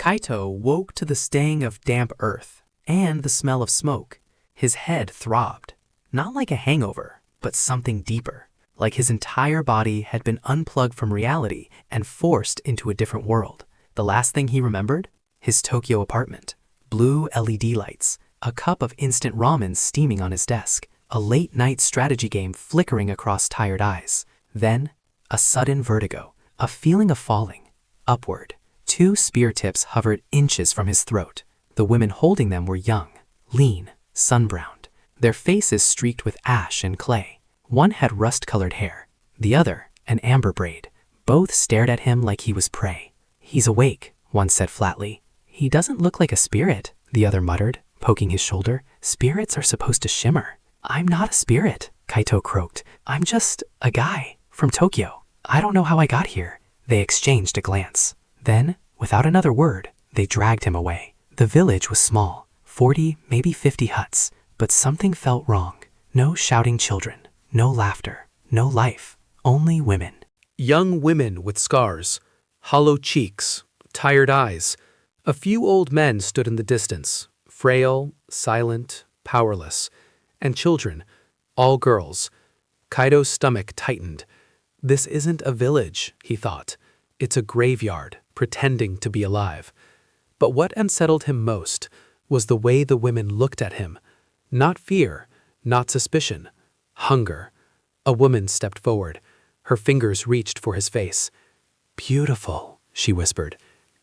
Kaito woke to the sting of damp earth and the smell of smoke. His head throbbed, not like a hangover, but something deeper, like his entire body had been unplugged from reality and forced into a different world. The last thing he remembered? His Tokyo apartment. Blue LED lights, a cup of instant ramen steaming on his desk, a late-night strategy game flickering across tired eyes. Then, a sudden vertigo, a feeling of falling, upward. 2 spear tips hovered inches from his throat. The women holding them were young, lean, sun-browned, their faces streaked with ash and clay. One had rust-colored hair, the other an amber braid. Both stared at him like he was prey. "He's awake," one said flatly. "He doesn't look like a spirit," the other muttered, poking his shoulder. "Spirits are supposed to shimmer." "I'm not a spirit," Kaito croaked. "I'm just a guy from Tokyo. I don't know how I got here." They exchanged a glance. Then, without another word, they dragged him away. The village was small, 40, maybe 50 huts, but something felt wrong. No shouting children, no laughter, no life, only women. Young women with scars, hollow cheeks, tired eyes. A few old men stood in the distance, frail, silent, powerless. And children, all girls. Kaito's stomach tightened. This isn't a village, he thought. It's a graveyard, pretending to be alive. But what unsettled him most was the way the women looked at him. Not fear, not suspicion, hunger. A woman stepped forward. Her fingers reached for his face. "Beautiful," she whispered.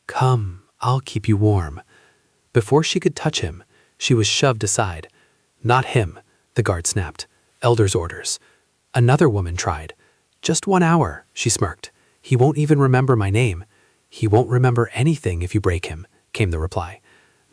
"Come, I'll keep you warm." Before she could touch him, she was shoved aside. "Not him," the guard snapped. "Elder's orders." Another woman tried. "Just 1 hour," she smirked. "He won't even remember my name." "He won't remember anything if you break him," came the reply.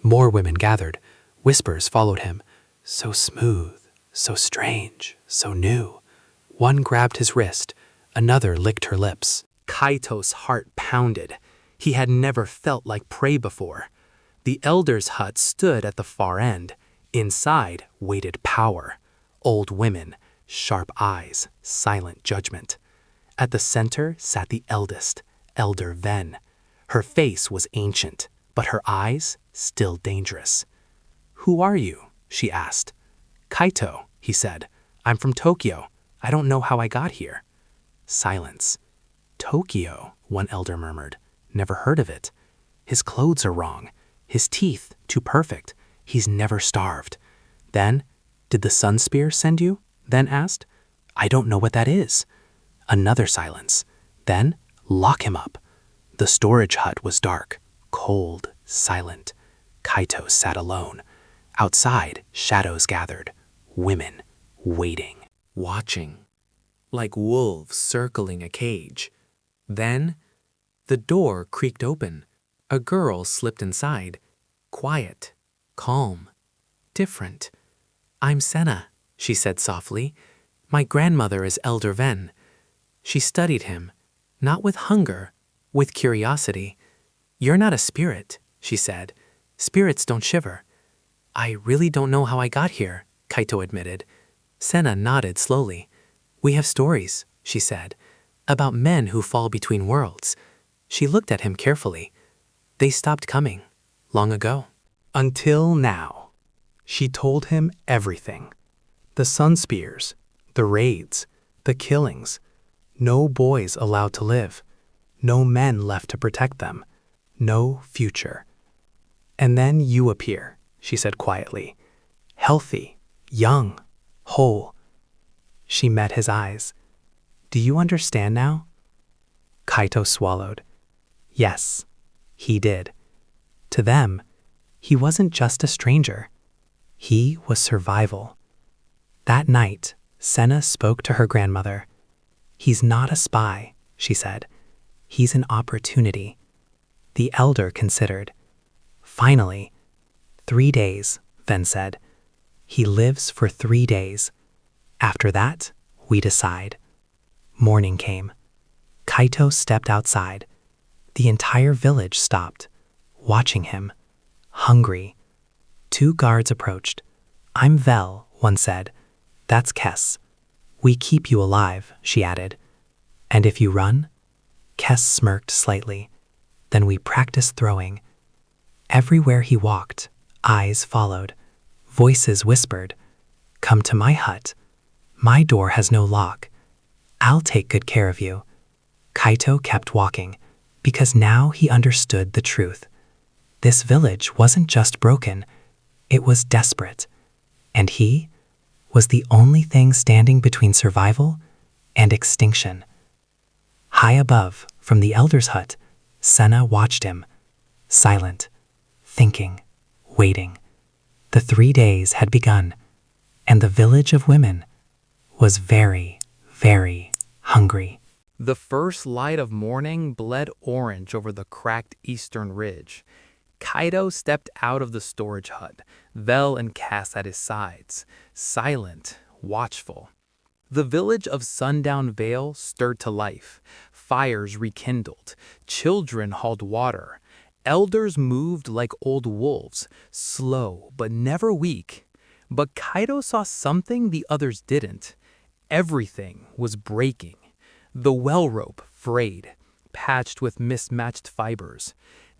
More women gathered. Whispers followed him. "So smooth, so strange, so new." One grabbed his wrist. Another licked her lips. Kaito's heart pounded. He had never felt like prey before. The elder's hut stood at the far end. Inside waited power. Old women, sharp eyes, silent judgment. At the center sat the eldest, Elder Ven. Her face was ancient, but her eyes still dangerous. "Who are you?" she asked. "Kaito," he said. "I'm from Tokyo. I don't know how I got here." Silence. "Tokyo," one elder murmured. "Never heard of it. His clothes are wrong. His teeth too perfect. He's never starved." Then, "Did the sun spear send you?" Then asked. "I don't know what that is." Another silence. Then, "Lock him up." The storage hut was dark, cold, silent. Kaito sat alone. Outside, shadows gathered. Women, waiting, watching, like wolves circling a cage. Then, the door creaked open. A girl slipped inside. Quiet, calm, different. "I'm Senna," she said softly. "My grandmother is Elder Ven." She studied him, not with hunger, with curiosity. "You're not a spirit," she said. "Spirits don't shiver." "I really don't know how I got here," Kaito admitted. Senna nodded slowly. "We have stories," she said, "about men who fall between worlds." She looked at him carefully. "They stopped coming long ago." Until now. She told him everything. The sun spears, the raids, the killings. No boys allowed to live. No men left to protect them. No future. "And then you appear," she said quietly. "Healthy, young, whole." She met his eyes. "Do you understand now?" Kaito swallowed. Yes, he did. To them, he wasn't just a stranger. He was survival. That night, Senna spoke to her grandmother. "He's not a spy," she said. "He's an opportunity." The elder considered. "Finally, 3 days," Ven said. "He lives for 3 days. After that, we decide." Morning came. Kaito stepped outside. The entire village stopped, watching him, hungry. 2 guards approached. "I'm Vel," one said. "That's Kess. We keep you alive," she added. "And if you run?" Kess smirked slightly. "Then we practice throwing." Everywhere he walked, eyes followed. Voices whispered, "Come to my hut. My door has no lock. I'll take good care of you." Kaito kept walking, because now he understood the truth. This village wasn't just broken, it was desperate. And he was the only thing standing between survival and extinction. High above, from the elder's hut, Senna watched him, silent, thinking, waiting. The 3 days had begun, and the village of women was very, very hungry. The first light of morning bled orange over the cracked eastern ridge. Kaito stepped out of the storage hut, Vel and Cass at his sides, silent, watchful. The village of Sundown Vale stirred to life. Fires rekindled. Children hauled water. Elders moved like old wolves, slow but never weak. But Kaito saw something the others didn't. Everything was breaking. The well rope frayed, patched with mismatched fibers.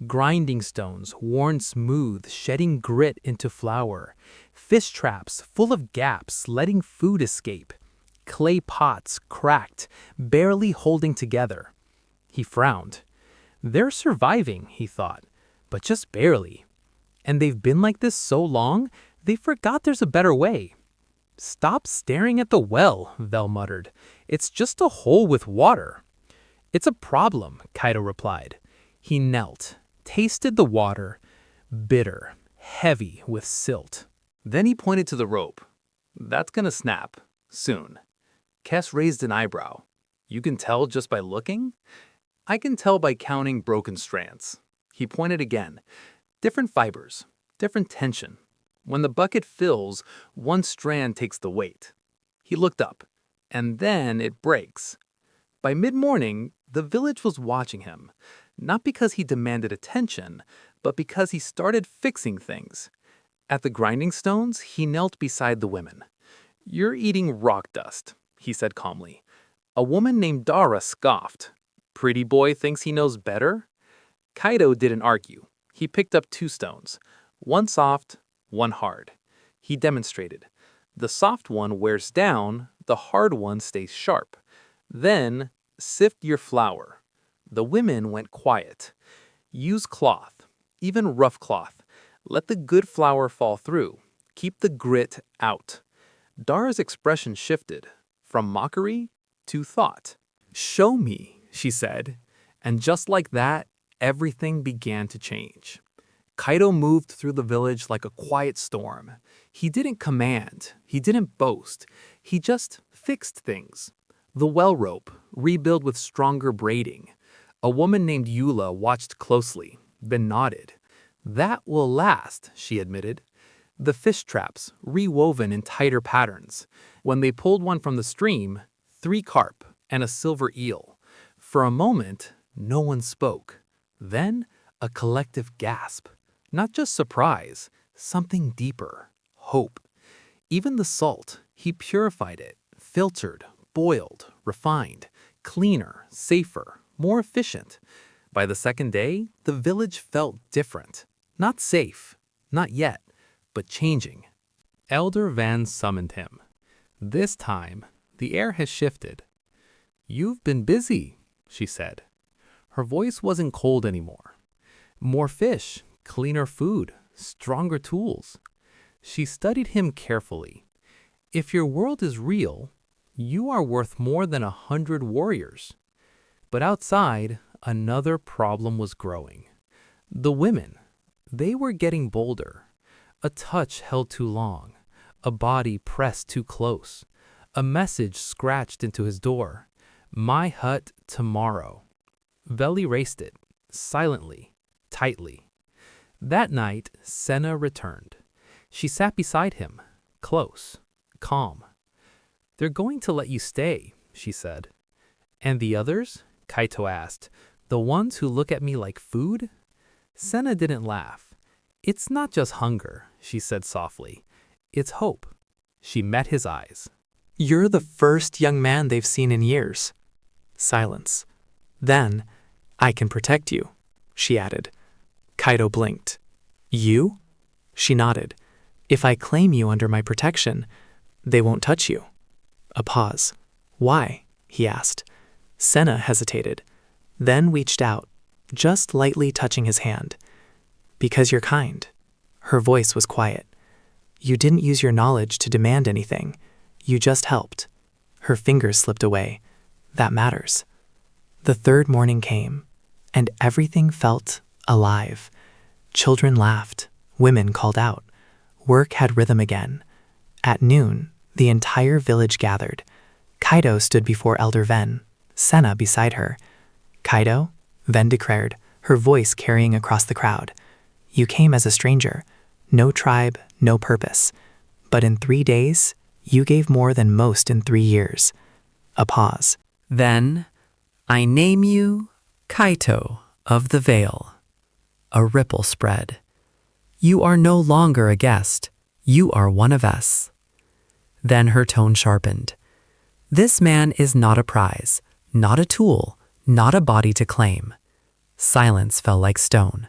Grinding stones worn smooth, shedding grit into flour. Fish traps full of gaps, letting food escape. Clay pots cracked, barely holding together. He frowned. They're surviving, he thought, but just barely. And they've been like this so long, they forgot there's a better way. "Stop staring at the well," Vel muttered. "It's just a hole with water." "It's a problem," Kaito replied. He knelt, tasted the water, bitter, heavy with silt. Then he pointed to the rope. "That's gonna snap, soon." Kes raised an eyebrow. "You can tell just by looking?" "I can tell by counting broken strands." He pointed again. "Different fibers, different tension. When the bucket fills, one strand takes the weight." He looked up, and then it breaks. By mid-morning, the village was watching him, not because he demanded attention, but because he started fixing things. At the grinding stones, he knelt beside the women. "You're eating rock dust," he said calmly. A woman named Dara scoffed. "Pretty boy thinks he knows better?" Kaito didn't argue. He picked up 2 stones, one soft, one hard. He demonstrated. The soft one wears down, the hard one stays sharp. Then, sift your flour. The women went quiet. Use cloth, even rough cloth. Let the good flour fall through. Keep the grit out. Dara's expression shifted, from mockery to thought. "Show me," she said. And just like that, everything began to change. Kaito moved through the village like a quiet storm. He didn't command, he didn't boast, he just fixed things. The well rope, rebuilt with stronger braiding. A woman named Eula watched closely, then nodded. "That will last," she admitted. The fish traps, rewoven in tighter patterns. When they pulled one from the stream, 3 carp and a silver eel. For a moment, no one spoke. Then, a collective gasp. Not just surprise, something deeper, hope. Even the salt, he purified it, filtered, boiled, refined, cleaner, safer, more efficient. By the second day, the village felt different. Not safe, not yet, but changing. Elder Van summoned him. This time, the air has shifted. "You've been busy," she said. Her voice wasn't cold anymore. "More fish, cleaner food, stronger tools." She studied him carefully. "If your world is real, you are worth more than 100 warriors." But outside, another problem was growing. The women, they were getting bolder. A touch held too long, a body pressed too close. A message scratched into his door. "My hut tomorrow." Vel erased it, silently, tightly. That night, Senna returned. She sat beside him, close, calm. "They're going to let you stay," she said. "And the others?" Kaito asked. "The ones who look at me like food?" Senna didn't laugh. "It's not just hunger," she said softly. "It's hope." She met his eyes. "You're the first young man they've seen in years." Silence. Then, "I can protect you," she added. Kaito blinked. You? She nodded. If I claim you under my protection, they won't touch you. A pause. Why? He asked. Senna hesitated, then reached out, just lightly touching his hand. Because you're kind. Her voice was quiet. You didn't use your knowledge to demand anything. You just helped. Her fingers slipped away. That matters. The third morning came, and everything felt alive. Children laughed. Women called out. Work had rhythm again. At noon, the entire village gathered. Kaito stood before Elder Ven, Senna beside her. Kaito, Ven declared, her voice carrying across the crowd. You came as a stranger. No tribe, no purpose. But in 3 days, you gave more than most in 3 years. A pause. Then, I name you Kaito of the Vale. A ripple spread. You are no longer a guest. You are one of us. Then her tone sharpened. This man is not a prize, not a tool, not a body to claim. Silence fell like stone.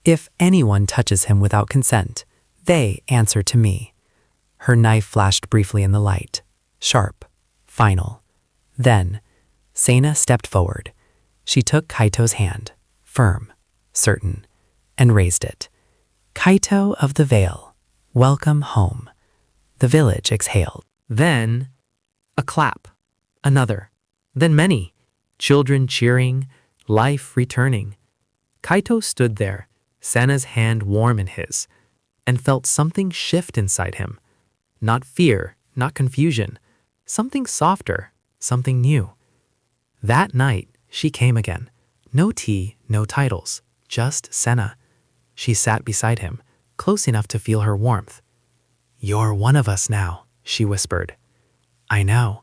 If anyone touches him without consent, they answer to me. Her knife flashed briefly in the light, sharp, final. Then, Sena stepped forward. She took Kaito's hand, firm, certain, and raised it. Kaito of the Vale, welcome home. The village exhaled. Then, a clap. Another. Then many. Children cheering, life returning. Kaito stood there, Senna's hand warm in his, and felt something shift inside him. Not fear, not confusion. Something softer, something new. That night, she came again. No tea, no titles, just Senna. She sat beside him, close enough to feel her warmth. You're one of us now, she whispered. I know.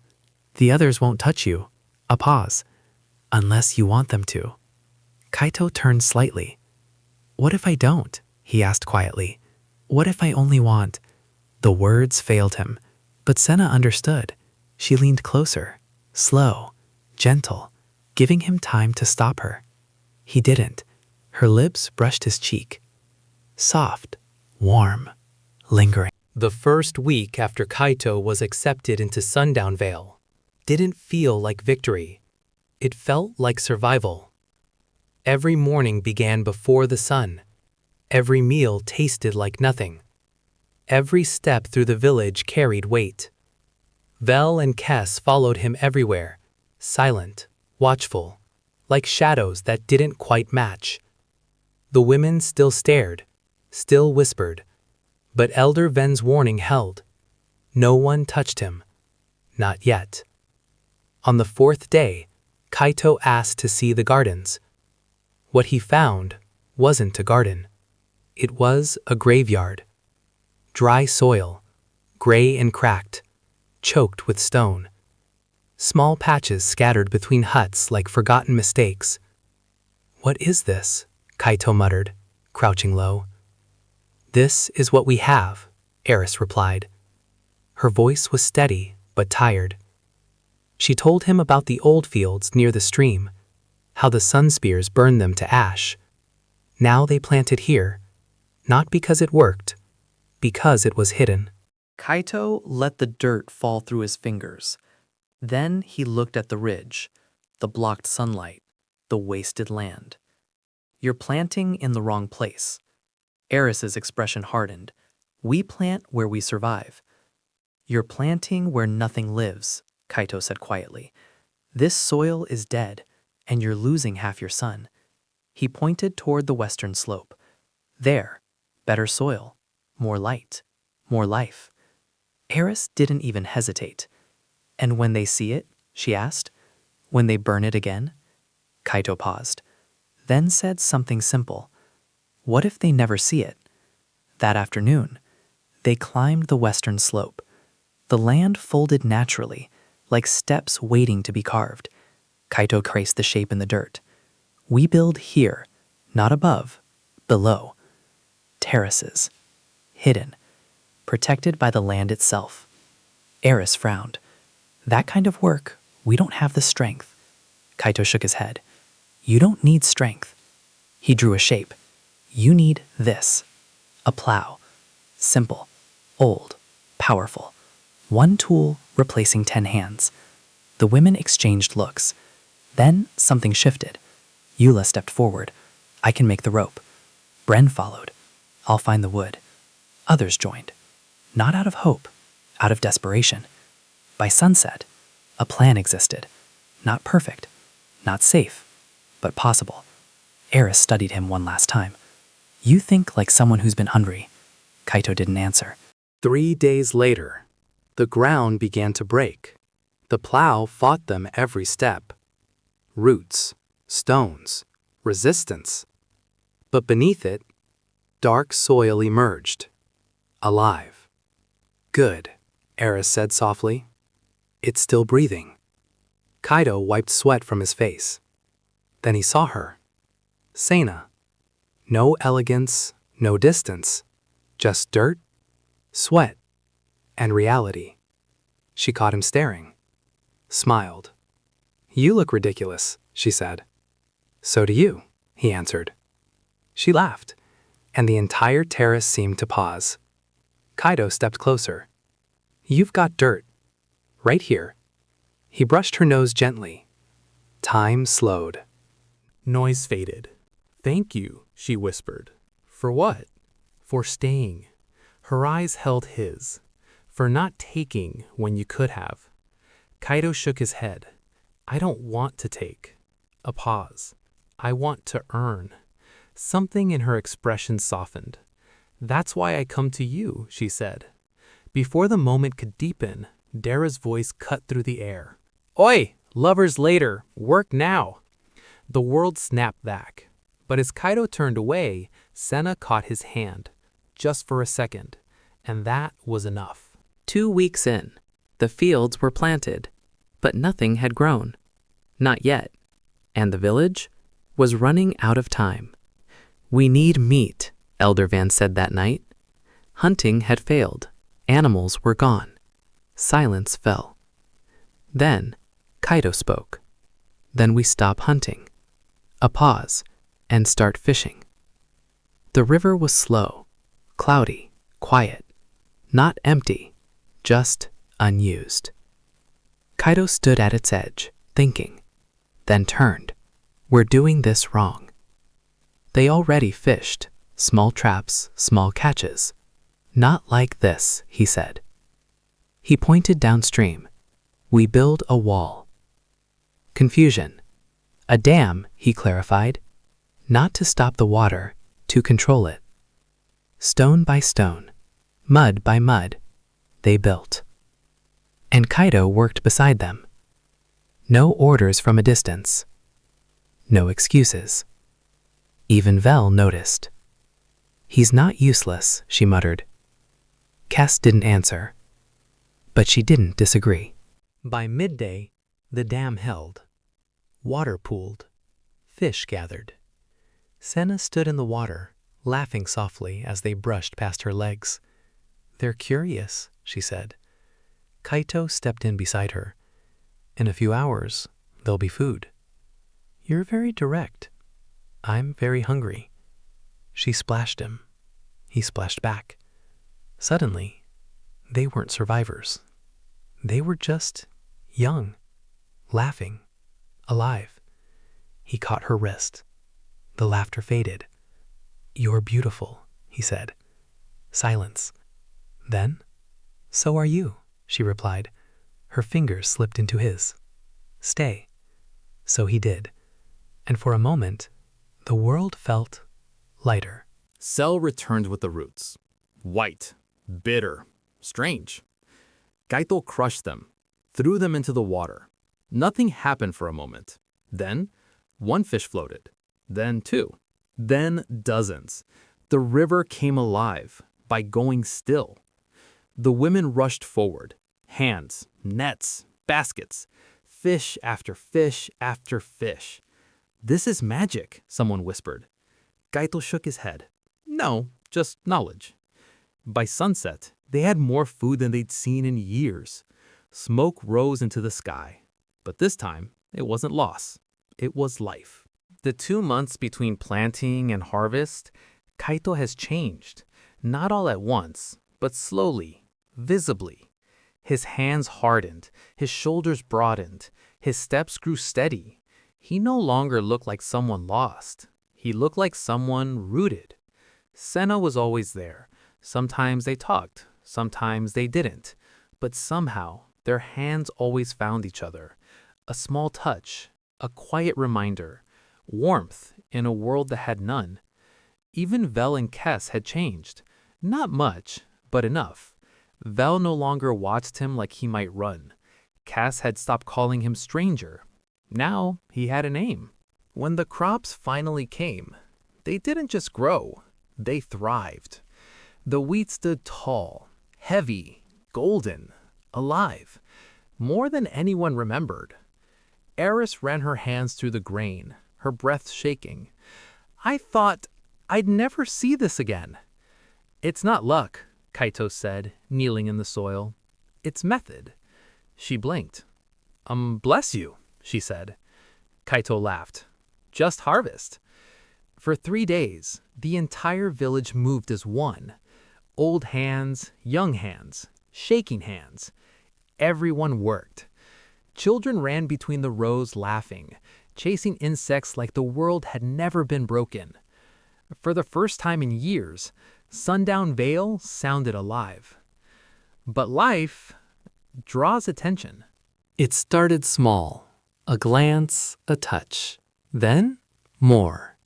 The others won't touch you. A pause. Unless you want them to. Kaito turned slightly. What if I don't? He asked quietly. What if I only want? The words failed him, but Senna understood. She leaned closer, slow, gentle, giving him time to stop her. He didn't. Her lips brushed his cheek. Soft, warm, lingering. The first week after Kaito was accepted into Sundown Vale didn't feel like victory. It felt like survival. Every morning began before the sun. Every meal tasted like nothing. Every step through the village carried weight. Vel and Kess followed him everywhere, silent, watchful, like shadows that didn't quite match. The women still stared, still whispered, but Elder Ven's warning held. No one touched him. Not yet. On the 4th day, Kaito asked to see the gardens. What he found wasn't a garden. It was a graveyard. Dry soil, gray and cracked, choked with stone. Small patches scattered between huts like forgotten mistakes. What is this? Kaito muttered, crouching low. This is what we have, Eris replied. Her voice was steady but tired. She told him about the old fields near the stream, how the sun spears burned them to ash. Now they planted here, not because it worked, because it was hidden. Kaito let the dirt fall through his fingers. Then he looked at the ridge, the blocked sunlight, the wasted land. You're planting in the wrong place. Eris's expression hardened. We plant where we survive. You're planting where nothing lives, Kaito said quietly. This soil is dead, and you're losing half your sun. He pointed toward the western slope. There, better soil, more light, more life. Eris didn't even hesitate. And when they see it, she asked, when they burn it again? Kaito paused, then said something simple. What if they never see it? That afternoon, they climbed the western slope. The land folded naturally, like steps waiting to be carved. Kaito traced the shape in the dirt. We build here, not above, below. Terraces, hidden, protected by the land itself. Eris frowned. That kind of work, we don't have the strength. Kaito shook his head. You don't need strength. He drew a shape. You need this. A plow. Simple, old, powerful. One tool replacing 10 hands. The women exchanged looks. Then something shifted. Eula stepped forward. I can make the rope. Bren followed. I'll find the wood. Others joined. Not out of hope, out of desperation. By sunset, a plan existed. Not perfect, not safe, but possible. Eris studied him one last time. You think like someone who's been hungry. Kaito didn't answer. 3 days later, the ground began to break. The plow fought them every step. Roots, stones, resistance. But beneath it, dark soil emerged. Alive. Good, Eris said softly. It's still breathing. Kaito wiped sweat from his face. Then he saw her. Sena. No elegance, no distance. Just dirt, sweat, and reality. She caught him staring. Smiled. You look ridiculous, she said. So do you, he answered. She laughed, and the entire terrace seemed to pause. Kaito stepped closer. You've got dirt. Right here. He brushed her nose gently. Time slowed. Noise faded. Thank you, she whispered. For what? For staying. Her eyes held his. For not taking when you could have. Kaito shook his head. I don't want to take. A pause. I want to earn. Something in her expression softened. That's why I come to you, she said. Before the moment could deepen, Dara's voice cut through the air. Oi! Lovers later. Work now. The world snapped back. But as Kaito turned away, Sena caught his hand. Just for a second. And that was enough. 2 weeks in, the fields were planted, but nothing had grown. Not yet. And the village was running out of time. We need meat, Elder Van said that night. Hunting had failed. Animals were gone. Silence fell. Then Kaito spoke. Then we stop hunting. A pause, and start fishing. The river was slow, cloudy, quiet, not empty, just unused. Kaito stood at its edge, thinking, then turned. We're doing this wrong. They already fished, small traps, small catches. Not like this, he said. He pointed downstream. We build a wall. Confusion. A dam, he clarified. Not to stop the water, to control it. Stone by stone, mud by mud, they built. And Kaito worked beside them. No orders from a distance. No excuses. Even Vel noticed. He's not useless, she muttered. Cass didn't answer. But she didn't disagree. By midday, the dam held. Water pooled. Fish gathered. Sena stood in the water, laughing softly as they brushed past her legs. They're curious, she said. Kaito stepped in beside her. In a few hours, there'll be food. You're very direct. I'm very hungry. She splashed him. He splashed back. Suddenly, they weren't survivors. They were just young, laughing, alive. He caught her wrist. The laughter faded. You're beautiful, he said. Silence. Then, so are you, she replied. Her fingers slipped into his. Stay. So he did. And for a moment, the world felt lighter. Cell returned with the roots. White, bitter, strange. Kaito crushed them, threw them into the water. Nothing happened for a moment. Then, one fish floated. Then two. Then dozens. The river came alive by going still. The women rushed forward. Hands, nets, baskets. Fish after fish after fish. This is magic, someone whispered. Kaito shook his head. No, just knowledge. By sunset, they had more food than they'd seen in years. Smoke rose into the sky. But this time, it wasn't loss. It was life. The 2 months between planting and harvest, Kaito has changed. Not all at once, but slowly, visibly. His hands hardened, his shoulders broadened, his steps grew steady. He no longer looked like someone lost. He looked like someone rooted. Senna was always there. Sometimes they talked, sometimes they didn't. But somehow, their hands always found each other. A small touch, a quiet reminder, warmth in a world that had none. Even Vel and Kess had changed. Not much, but enough. Vel no longer watched him like he might run. Cass had stopped calling him stranger. Now he had a name. When the crops finally came, they didn't just grow, they thrived. The wheat stood tall, heavy, golden, alive, more than anyone remembered. Eris ran her hands through the grain, her breath shaking. I thought I'd never see this again. It's not luck, Kaito said, kneeling in the soil. It's method. She blinked. Bless you, she said. Kaito laughed. Just harvest. For 3 days, the entire village moved as one. Old hands, young hands, shaking hands. Everyone worked. Children ran between the rows laughing, chasing insects like the world had never been broken. For the first time in years, Sundown Vale sounded alive. But life draws attention. It started small, a glance, a touch, then more.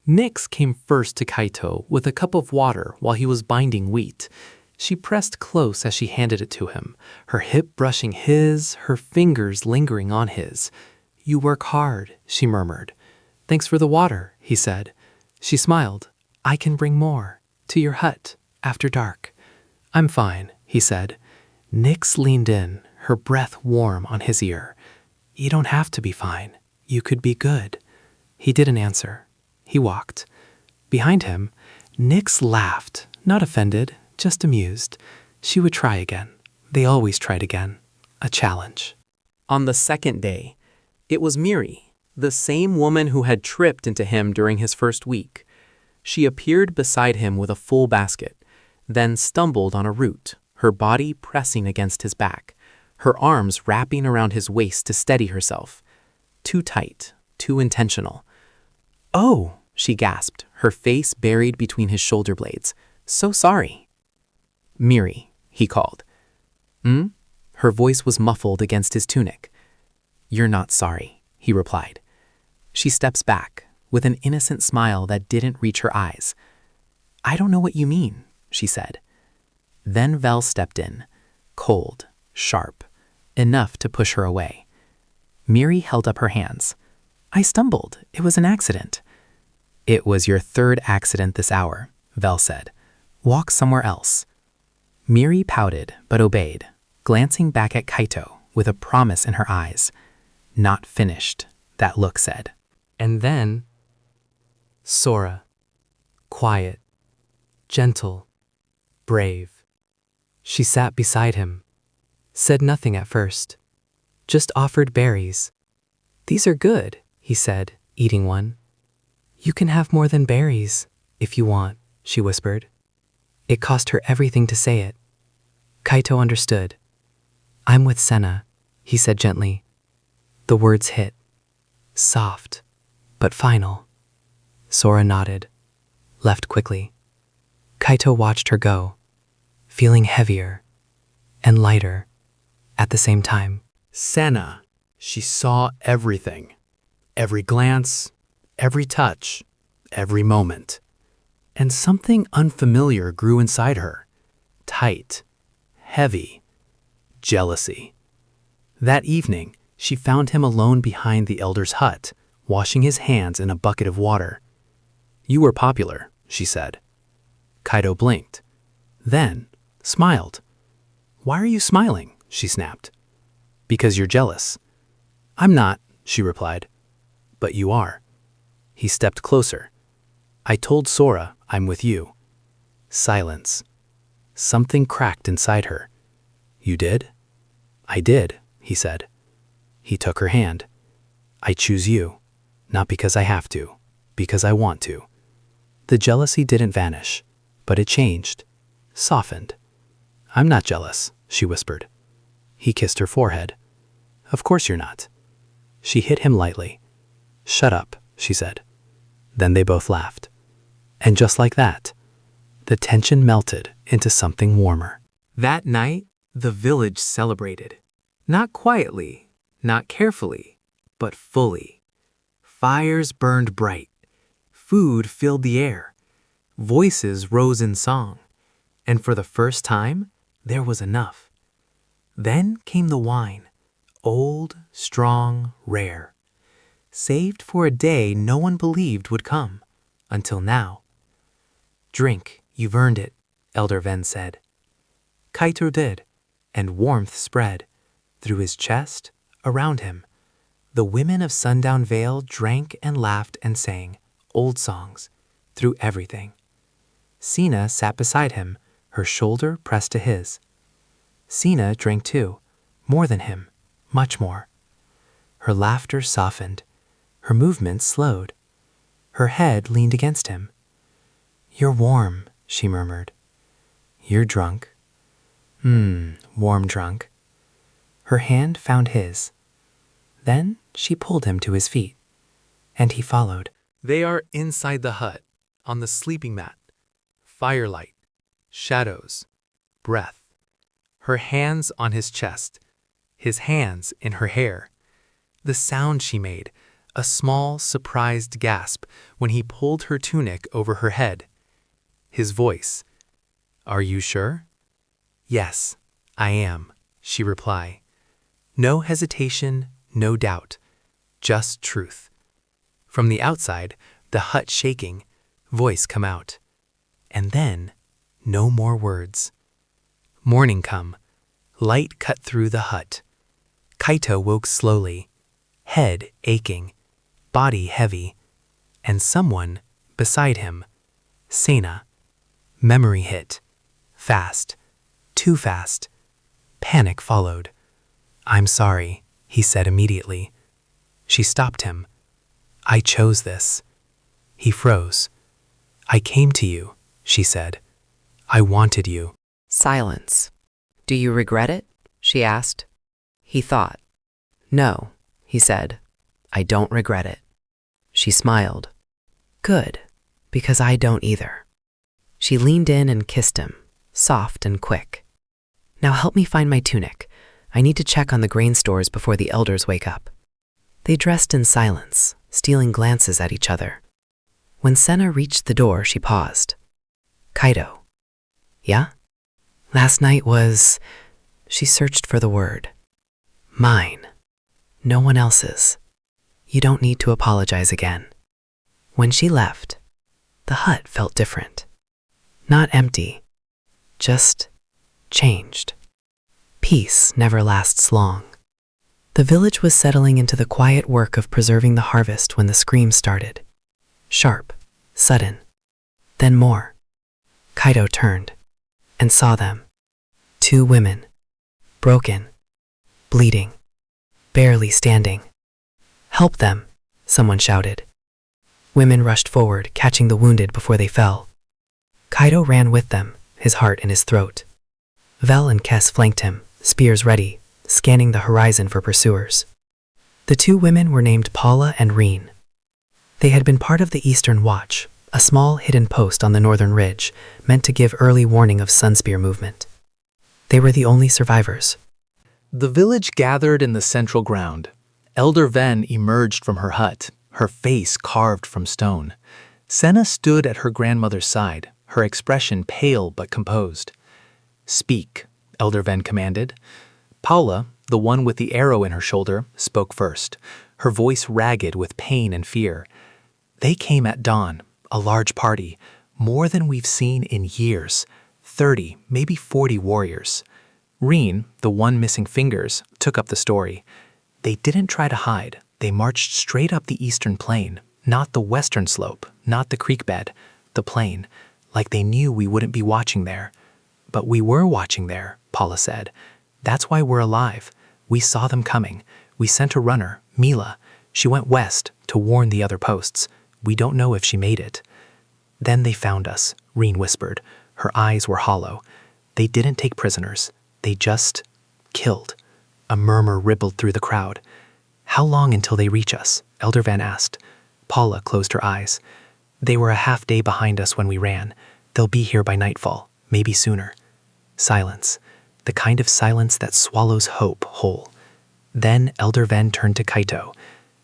Nyx came first to Kaito with a cup of water while he was binding wheat. She pressed close as she handed it to him, her hip brushing his, her fingers lingering on his. You work hard, she murmured. Thanks for the water, he said. She smiled. I can bring more. To your hut, after dark. I'm fine, he said. Nyx leaned in, her breath warm on his ear. You don't have to be fine. You could be good. He didn't answer. He walked. Behind him, Nyx laughed, not offended, just amused. She would try again. They always tried again. A challenge. On the second day, it was Miri, the same woman who had tripped into him during his first week. She appeared beside him with a full basket, then stumbled on a root, her body pressing against his back, her arms wrapping around his waist to steady herself. Too tight, too intentional. Oh, she gasped, her face buried between his shoulder blades. So sorry. Miri, he called. Her voice was muffled against his tunic. You're not sorry, he replied. She steps back, with an innocent smile that didn't reach her eyes. I don't know what you mean, she said. Then Vel stepped in, cold, sharp, enough to push her away. Miri held up her hands. I stumbled. It was an accident. It was your third accident this hour, Vel said. Walk somewhere else. Miri pouted, but obeyed, glancing back at Kaito with a promise in her eyes. Not finished, that look said. And then Sora, quiet, gentle, brave. She sat beside him, said nothing at first, just offered berries. These are good, he said, eating one. You can have more than berries, if you want, she whispered. It cost her everything to say it. Kaito understood. I'm with Senna, he said gently. The words hit. Soft, but final. Sora nodded, left quickly. Kaito watched her go, feeling heavier and lighter at the same time. Senna. She saw everything. Every glance, every touch, every moment. And something unfamiliar grew inside her. Tight, heavy, jealousy. That evening, she found him alone behind the elder's hut, washing his hands in a bucket of water. You were popular, she said. Kaito blinked, then smiled. Why are you smiling? She snapped. Because you're jealous. I'm not, she replied. But you are. He stepped closer. I told Sora I'm with you. Silence. Something cracked inside her. You did? I did, he said. He took her hand. I choose you, not because I have to, because I want to. The jealousy didn't vanish. But it changed, softened. "I'm not jealous," she whispered. He kissed her forehead. "Of course you're not." She hit him lightly. "Shut up," she said. Then they both laughed. And just like that, the tension melted into something warmer. That night, the village celebrated. Not quietly, not carefully, but fully. Fires burned bright. Food filled the air. Voices rose in song. And for the first time, there was enough. Then came the wine, old, strong, rare. Saved for a day no one believed would come, until now. "Drink, you've earned it," Elder Ven said. Kaito did, and warmth spread through his chest, around him. The women of Sundown Vale drank and laughed and sang old songs through everything. Sina sat beside him, her shoulder pressed to his. Sina drank too, more than him, much more. Her laughter softened, her movements slowed. Her head leaned against him. "You're warm," she murmured. "You're drunk." Warm drunk. Her hand found his. Then she pulled him to his feet, and he followed. They are inside the hut, on the sleeping mat. Firelight, shadows, breath. Her hands on his chest, his hands in her hair. The sound she made, a small, surprised gasp when he pulled her tunic over her head. His voice, "Are you sure?" "Yes, I am," she replied. No hesitation, no doubt, just truth. From the outside, the hut shaking, voice come out. And then, no more words. Morning come, light cut through the hut. Kaito woke slowly, head aching, body heavy, and someone beside him, Sena. Memory hit, fast, too fast. Panic followed. "I'm sorry," he said immediately. She stopped him. "I chose this." He froze. "I came to you," she said. "I wanted you." Silence. "Do you regret it?" she asked. He thought. "No," he said. "I don't regret it." She smiled. "Good, because I don't either." She leaned in and kissed him, soft and quick. "Now help me find my tunic. I need to check on the grain stores before the elders wake up." They dressed in silence, stealing glances at each other. When Sena reached the door, she paused. "Kaito." "Yeah?" "Last night was..." She searched for the word. "Mine. No one else's. You don't need to apologize again." When she left, the hut felt different. Not empty, just changed. Peace never lasts long. The village was settling into the quiet work of preserving the harvest when the screams started. Sharp, sudden, then more. Kaito turned and saw them. 2 women, broken, bleeding, barely standing. "Help them," someone shouted. Women rushed forward, catching the wounded before they fell. Kaito ran with them, his heart in his throat. Vel and Kess flanked him, spears ready, scanning the horizon for pursuers. The 2 women were named Paula and Reen. They had been part of the Eastern Watch, a small hidden post on the northern ridge, meant to give early warning of Sunspear movement. They were the only survivors. The village gathered in the central ground. Elder Ven emerged from her hut, her face carved from stone. Sena stood at her grandmother's side, her expression pale but composed. "Speak," Elder Ven commanded. Paula, the one with the arrow in her shoulder, spoke first, her voice ragged with pain and fear. "They came at dawn, a large party, more than we've seen in years, 30, maybe 40 warriors." Reen, the one missing fingers, took up the story. "They didn't try to hide. They marched straight up the eastern plain, not the western slope, not the creek bed, the plain, like they knew we wouldn't be watching there. But we were watching there," Paula said. "That's why we're alive. We saw them coming. We sent a runner, Mila. She went west to warn the other posts. We don't know if she made it." Then they found us, Reen whispered. Her eyes were hollow. They didn't take prisoners. They just killed. A murmur rippled through the crowd. How long until they reach us? Elder Van asked. Paula closed her eyes. They were a half day behind us when we ran. They'll be here by nightfall, maybe sooner. Silence. The kind of silence that swallows hope whole. Then Elder Van turned to Kaito.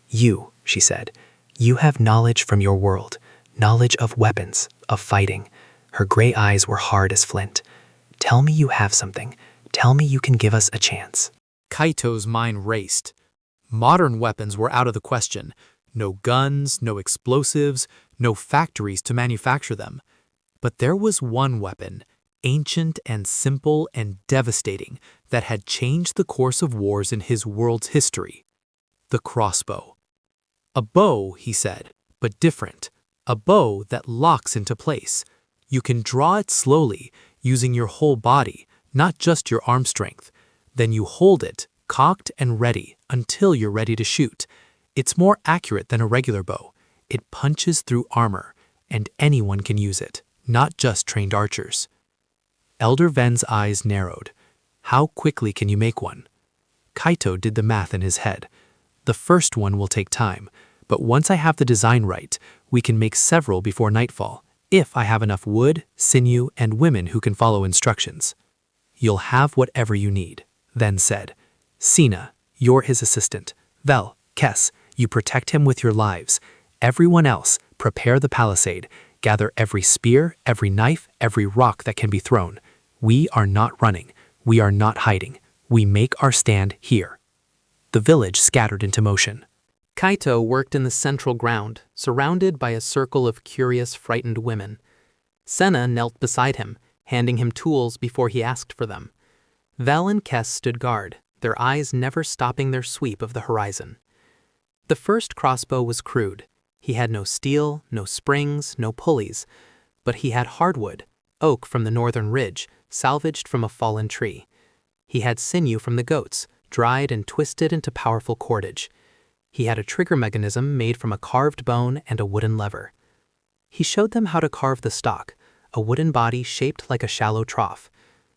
You, she said, you have knowledge from your world, knowledge of weapons, of fighting. Her gray eyes were hard as flint. Tell me you have something. Tell me you can give us a chance. Kaito's mind raced. Modern weapons were out of the question. No guns, no explosives, no factories to manufacture them. But there was one weapon, ancient and simple and devastating, that had changed the course of wars in his world's history. The crossbow. A bow, he said, but different. A bow that locks into place. You can draw it slowly, using your whole body, not just your arm strength. Then you hold it, cocked and ready, until you're ready to shoot. It's more accurate than a regular bow. It punches through armor, and anyone can use it, not just trained archers. Elder Ven's eyes narrowed. How quickly can you make one? Kaito did the math in his head. The first one will take time, but once I have the design right, we can make several before nightfall, if I have enough wood, sinew, and women who can follow instructions. You'll have whatever you need, Ven said. Sina, you're his assistant. Vel, Kes, you protect him with your lives. Everyone else, prepare the palisade. Gather every spear, every knife, every rock that can be thrown. We are not running. We are not hiding. We make our stand here. The village scattered into motion. Kaito worked in the central ground, surrounded by a circle of curious, frightened women. Senna knelt beside him, handing him tools before he asked for them. Vel and Kes stood guard, their eyes never stopping their sweep of the horizon. The first crossbow was crude. He had no steel, no springs, no pulleys, but he had hardwood, oak from the northern ridge, salvaged from a fallen tree. He had sinew from the goats, dried and twisted into powerful cordage. He had a trigger mechanism made from a carved bone and a wooden lever. He showed them how to carve the stock, a wooden body shaped like a shallow trough,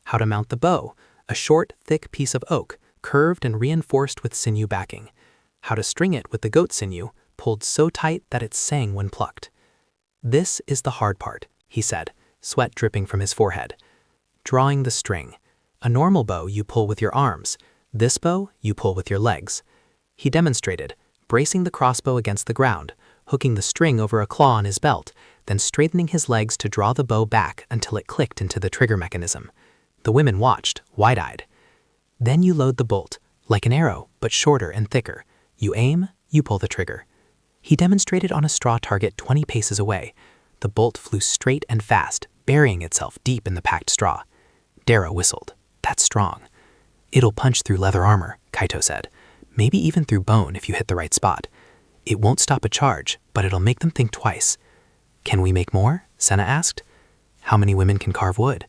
how to mount the bow, a short, thick piece of oak, curved and reinforced with sinew backing, how to string it with the goat sinew, pulled so tight that it sang when plucked. This is the hard part, he said, sweat dripping from his forehead. Drawing the string. A normal bow you pull with your arms. This bow you pull with your legs. He demonstrated, bracing the crossbow against the ground, hooking the string over a claw on his belt, then straightening his legs to draw the bow back until it clicked into the trigger mechanism. The women watched, wide-eyed. Then you load the bolt, like an arrow, but shorter and thicker. You aim, you pull the trigger. He demonstrated on a straw target 20 paces away. The bolt flew straight and fast, burying itself deep in the packed straw. Dara whistled. That's strong. It'll punch through leather armor, Kaito said. Maybe even through bone if you hit the right spot. It won't stop a charge, but it'll make them think twice. Can we make more? Senna asked. How many women can carve wood?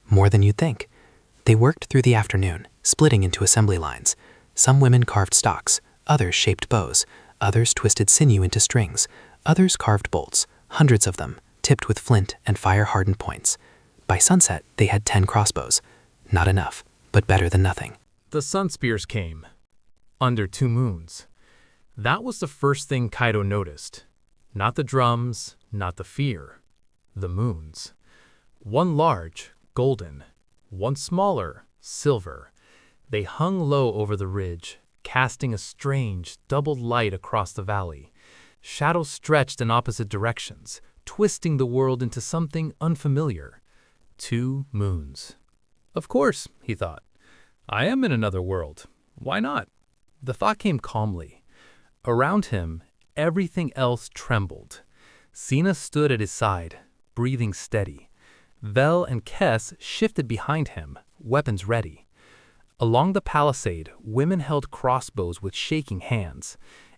More than you'd think. They worked through the afternoon, splitting into assembly lines. Some women carved stocks, others shaped bows, others twisted sinew into strings, others carved bolts, hundreds of them, tipped with flint and fire-hardened points. By sunset, they had 10 crossbows. Not enough, but better than nothing. The sun spears came. Under 2 moons. That was the first thing Kaito noticed. Not the drums, not the fear. The moons. One large, golden. One smaller, silver. They hung low over the ridge, casting a strange, doubled light across the valley. Shadows stretched in opposite directions, twisting the world into something unfamiliar. 2 moons. Of course, he thought. I am in another world. Why not? The thought came calmly. Around him, everything else trembled. Sina stood at his side, breathing steady. Vel and Kes shifted behind him, weapons ready. Along the palisade, women held crossbows with shaking hands.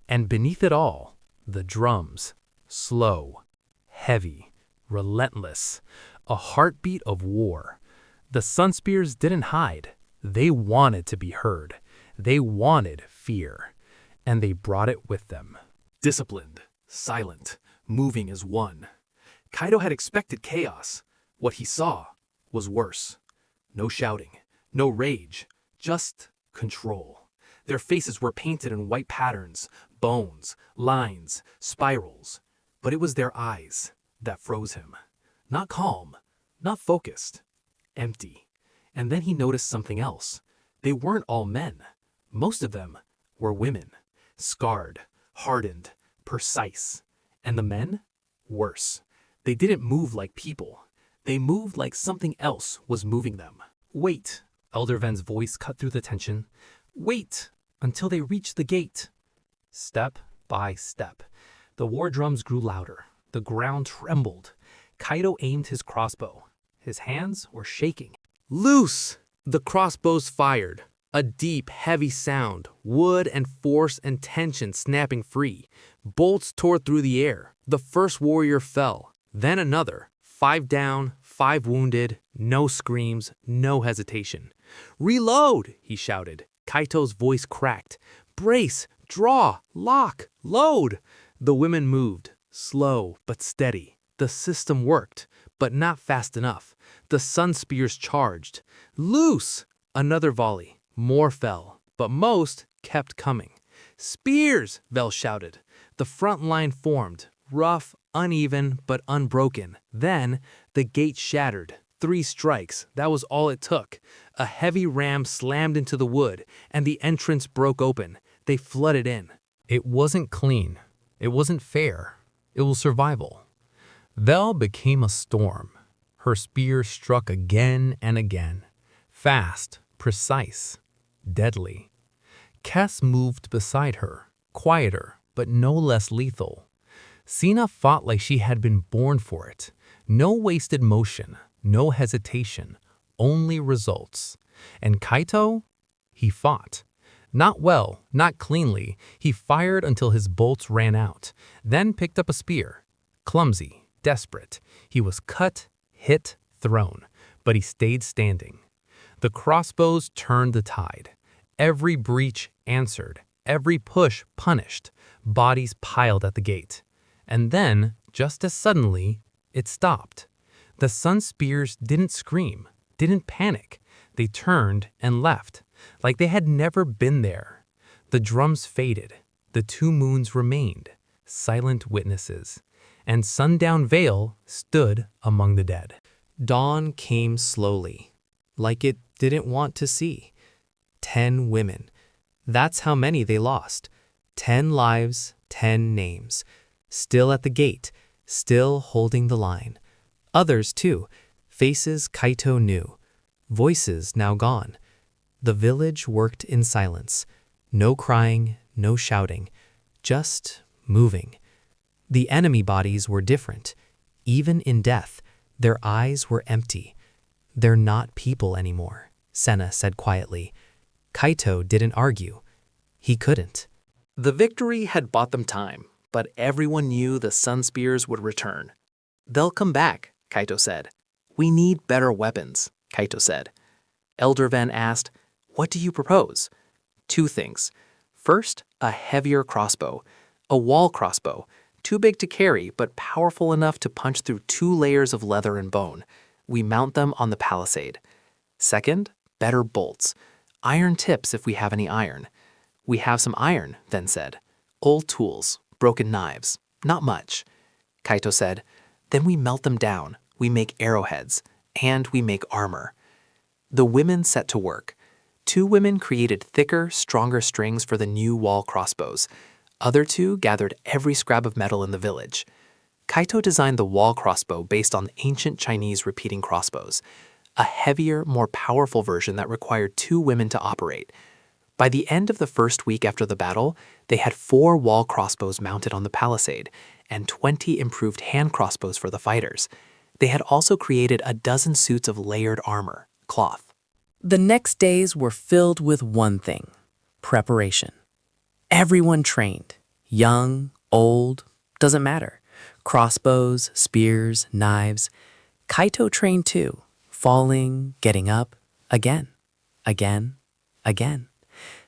And beneath it all, the drums. Slow, heavy, relentless. A heartbeat of war. The sun spears didn't hide. They wanted to be heard. They wanted fear. And they brought it with them. Disciplined, silent, moving as one. Kaito had expected chaos. What he saw was worse. No shouting, no rage, just control. Their faces were painted in white patterns, bones, lines, spirals. But it was their eyes that froze him. Not calm, not focused, empty. And then he noticed something else. They weren't all men. Most of them were women, scarred, hardened, precise. And the men? Worse. They didn't move like people. They moved like something else was moving them. Wait, Elder Ven's voice cut through the tension. Wait until they reached the gate. Step by step, the war drums grew louder. The ground trembled. Kaito aimed his crossbow. His hands were shaking. Loose! The crossbows fired. A deep, heavy sound, wood and force and tension snapping free. Bolts tore through the air. The first warrior fell, then another. 5 down, 5 wounded, no screams, no hesitation. Reload, he shouted. Kaito's voice cracked. Brace, draw, lock, load. The women moved, slow but steady. The system worked, but not fast enough. The sun spears charged. Loose! Another volley. More fell, but most kept coming. Spears! Vel shouted. The front line formed, rough, uneven, but unbroken. Then, the gate shattered. 3 strikes, that was all it took. A heavy ram slammed into the wood, and the entrance broke open. They flooded in. It wasn't clean. It wasn't fair. It was survival. Vel became a storm. Her spear struck again and again. Fast, precise, deadly. Kes moved beside her, quieter, but no less lethal. Sina fought like she had been born for it. No wasted motion, no hesitation, only results. And Kaito? He fought. Not well, not cleanly. He fired until his bolts ran out, then picked up a spear. Clumsy, desperate. He was cut, hit, thrown, but he stayed standing. The crossbows turned the tide. Every breach answered, every push punished. Bodies piled at the gate. And then, just as suddenly, it stopped. The sun spears didn't scream, didn't panic. They turned and left, like they had never been there. The drums faded. The 2 moons remained, silent witnesses. And Sundown Vale stood among the dead. Dawn came slowly, like it didn't want to see. 10 women. That's how many they lost. 10 lives, 10 names. Still at the gate, still holding the line. Others, too. Faces Kaito knew. Voices now gone. The village worked in silence. No crying, no shouting. Just moving. The enemy bodies were different. Even in death, their eyes were empty. They're not people anymore, Senna said quietly. Kaito didn't argue. He couldn't. The victory had bought them time, but everyone knew the sun spears would return. They'll come back, Kaito said. We need better weapons, Kaito said. Elder Ven asked, what do you propose? 2 things. First, a heavier crossbow. A wall crossbow. Too big to carry, but powerful enough to punch through 2 layers of leather and bone. We mount them on the palisade. Second, better bolts. Iron tips if we have any iron. We have some iron, Ven said. Old tools, broken knives, not much. Kaito said, then we melt them down. We make arrowheads, and we make armor. The women set to work. 2 women created thicker, stronger strings for the new wall crossbows. Other 2 gathered every scrap of metal in the village. Kaito designed the wall crossbow based on the ancient Chinese repeating crossbows, a heavier, more powerful version that required 2 women to operate. By the end of the first week after the battle, they had 4 wall crossbows mounted on the palisade and 20 improved hand crossbows for the fighters. They had also created a dozen suits of layered armor, cloth. The next days were filled with one thing: preparation. Everyone trained. Young, old, doesn't matter. Crossbows, spears, knives. Kaito trained too, falling, getting up, again, again, again.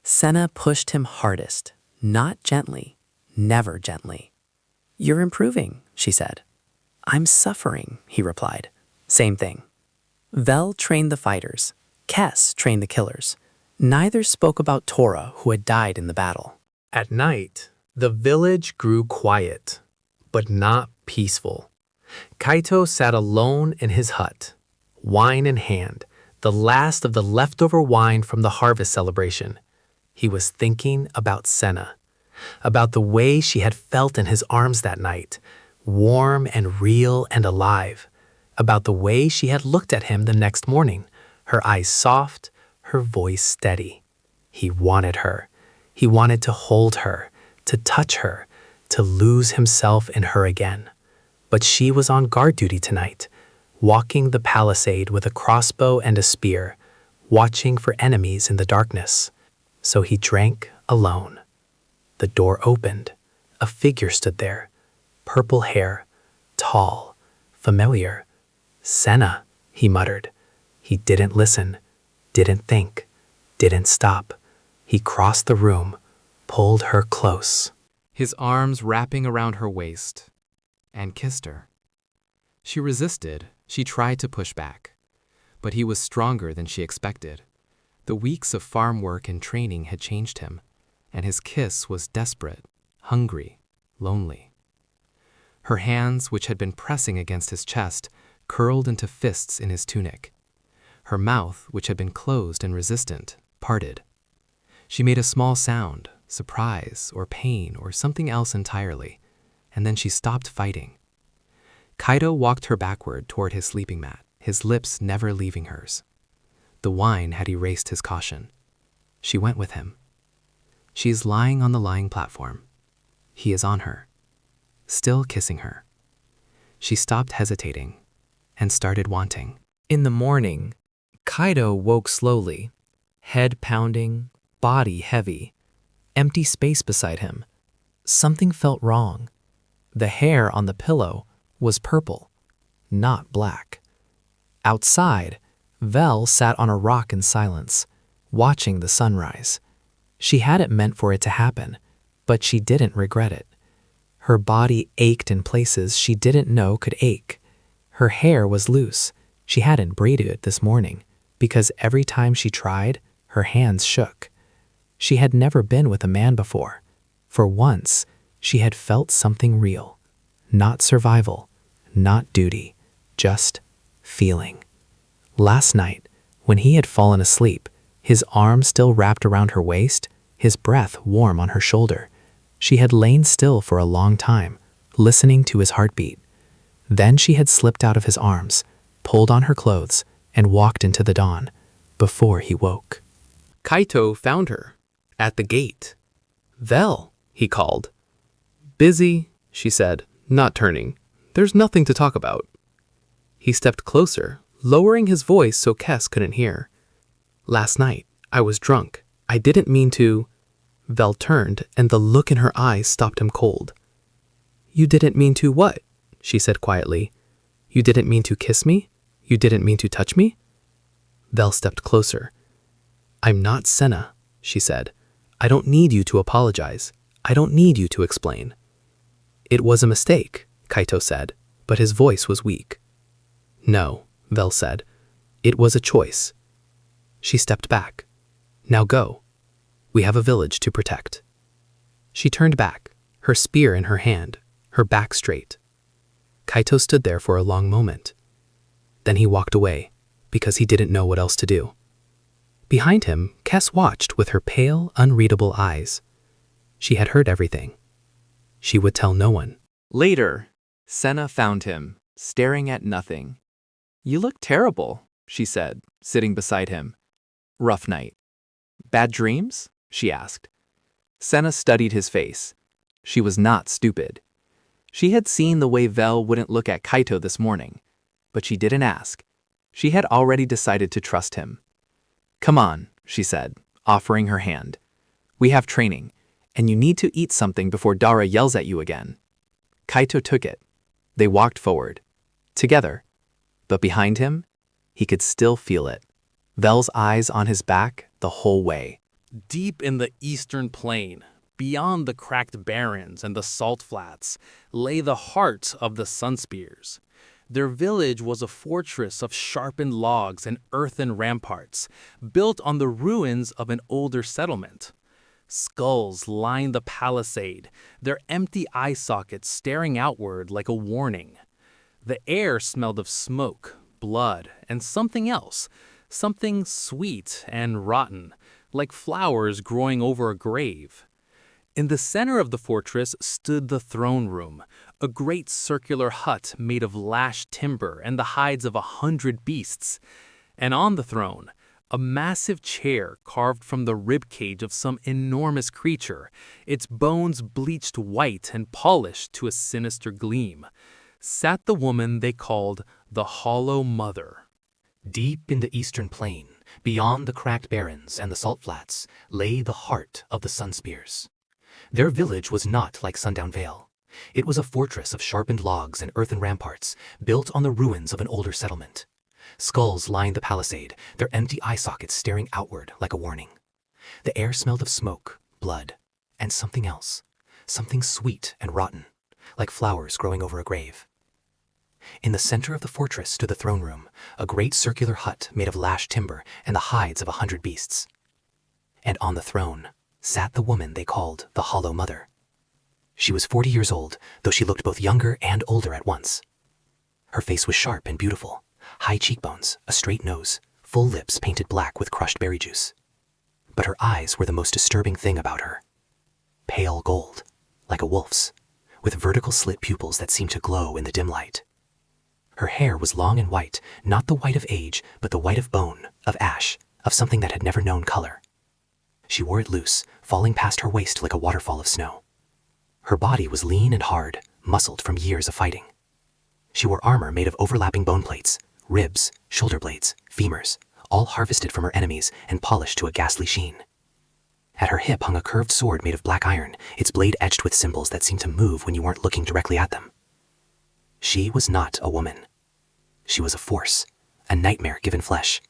Senna pushed him hardest, not gently, never gently. You're improving, she said. I'm suffering, he replied. Same thing. Vel trained the fighters. Kes trained the killers. Neither spoke about Tora, who had died in the battle. At night, the village grew quiet, but not peaceful. Kaito sat alone in his hut, wine in hand, the last of the leftover wine from the harvest celebration. He was thinking about Senna, about the way she had felt in his arms that night, warm and real and alive, about the way she had looked at him the next morning, her eyes soft, her voice steady. He wanted her. He wanted to hold her, to touch her, to lose himself in her again. But she was on guard duty tonight, walking the palisade with a crossbow and a spear, watching for enemies in the darkness. So he drank alone. The door opened. A figure stood there, purple hair, tall, familiar. Senna, he muttered. He didn't listen, didn't think, didn't stop. He crossed the room, pulled her close, his arms wrapping around her waist, and kissed her. She resisted, she tried to push back, but he was stronger than she expected. The weeks of farm work and training had changed him, and his kiss was desperate, hungry, lonely. Her hands, which had been pressing against his chest, curled into fists in his tunic. Her mouth, which had been closed and resistant, parted. She made a small sound, surprise or pain or something else entirely, and then she stopped fighting. Kaito walked her backward toward his sleeping mat, his lips never leaving hers. The wine had erased his caution. She went with him. She is lying on the lying platform. He is on her, still kissing her. She stopped hesitating and started wanting. In the morning, Kaito woke slowly, head pounding, body heavy, empty space beside him. Something felt wrong. The hair on the pillow was purple, not black. Outside, Vel sat on a rock in silence, watching the sunrise. She hadn't meant for it to happen, but she didn't regret it. Her body ached in places she didn't know could ache. Her hair was loose. She hadn't braided it this morning, because every time she tried, her hands shook. She had never been with a man before. For once, she had felt something real. Not survival, not duty, just feeling. Last night, when he had fallen asleep, his arm still wrapped around her waist, his breath warm on her shoulder, she had lain still for a long time, listening to his heartbeat. Then she had slipped out of his arms, pulled on her clothes, and walked into the dawn, before he woke. Kaito found her at the gate. "Vel," he called. "Busy," she said, not turning. "There's nothing to talk about." He stepped closer, lowering his voice so Kes couldn't hear. "Last night, I was drunk. I didn't mean to." Vel turned, and the look in her eyes stopped him cold. "You didn't mean to what?" she said quietly. "You didn't mean to kiss me? You didn't mean to touch me?" Vel stepped closer. "I'm not Senna," she said. "I don't need you to apologize. I don't need you to explain." "It was a mistake," Kaito said, but his voice was weak. "No," Vel said. "It was a choice." She stepped back. "Now go. We have a village to protect." She turned back, her spear in her hand, her back straight. Kaito stood there for a long moment. Then he walked away, because he didn't know what else to do. Behind him, Kes watched with her pale, unreadable eyes. She had heard everything. She would tell no one. Later, Senna found him, staring at nothing. "You look terrible," she said, sitting beside him. "Rough night." "Bad dreams?" she asked. Senna studied his face. She was not stupid. She had seen the way Vel wouldn't look at Kaito this morning, but she didn't ask. She had already decided to trust him. "Come on," she said, offering her hand. "We have training, and you need to eat something before Dara yells at you again." Kaito took it. They walked forward, together, but behind him, he could still feel it. Vel's eyes on his back the whole way. Deep in the eastern plain, Beyond the cracked barrens and the salt flats lay the heart of the Sunspears. Their village was a fortress of sharpened logs and earthen ramparts, built on the ruins of an older settlement. Skulls lined the palisade, their empty eye sockets staring outward like a warning. The air smelled of smoke, blood, and something else, something sweet and rotten, like flowers growing over a grave. In the center of the fortress stood the throne room, a great circular hut made of lashed timber and the hides of 100 beasts. And on the throne, a massive chair carved from the ribcage of some enormous creature, its bones bleached white and polished to a sinister gleam, sat the woman they called the Hollow Mother. Deep in the eastern plain, beyond the cracked barrens and the salt flats, lay the heart of the Sunspears. Their village was not like Sundown Vale. It was a fortress of sharpened logs and earthen ramparts, built on the ruins of an older settlement. Skulls lined the palisade, their empty eye sockets staring outward like a warning. The air smelled of smoke, blood, and something else, something sweet and rotten, like flowers growing over a grave. In the center of the fortress stood the throne room, a great circular hut made of lashed timber and the hides of 100 beasts. And on the throne sat the woman they called the Hollow Mother. She was 40 years old, though she looked both younger and older at once. Her face was sharp and beautiful, high cheekbones, a straight nose, full lips painted black with crushed berry juice. But her eyes were the most disturbing thing about her. Pale gold, like a wolf's, with vertical slit pupils that seemed to glow in the dim light. Her hair was long and white, not the white of age, but the white of bone, of ash, of something that had never known color. She wore it loose, falling past her waist like a waterfall of snow. Her body was lean and hard, muscled from years of fighting. She wore armor made of overlapping bone plates, ribs, shoulder blades, femurs, all harvested from her enemies and polished to a ghastly sheen. At her hip hung a curved sword made of black iron, its blade etched with symbols that seemed to move when you weren't looking directly at them. She was not a woman. She was a force, a nightmare given flesh.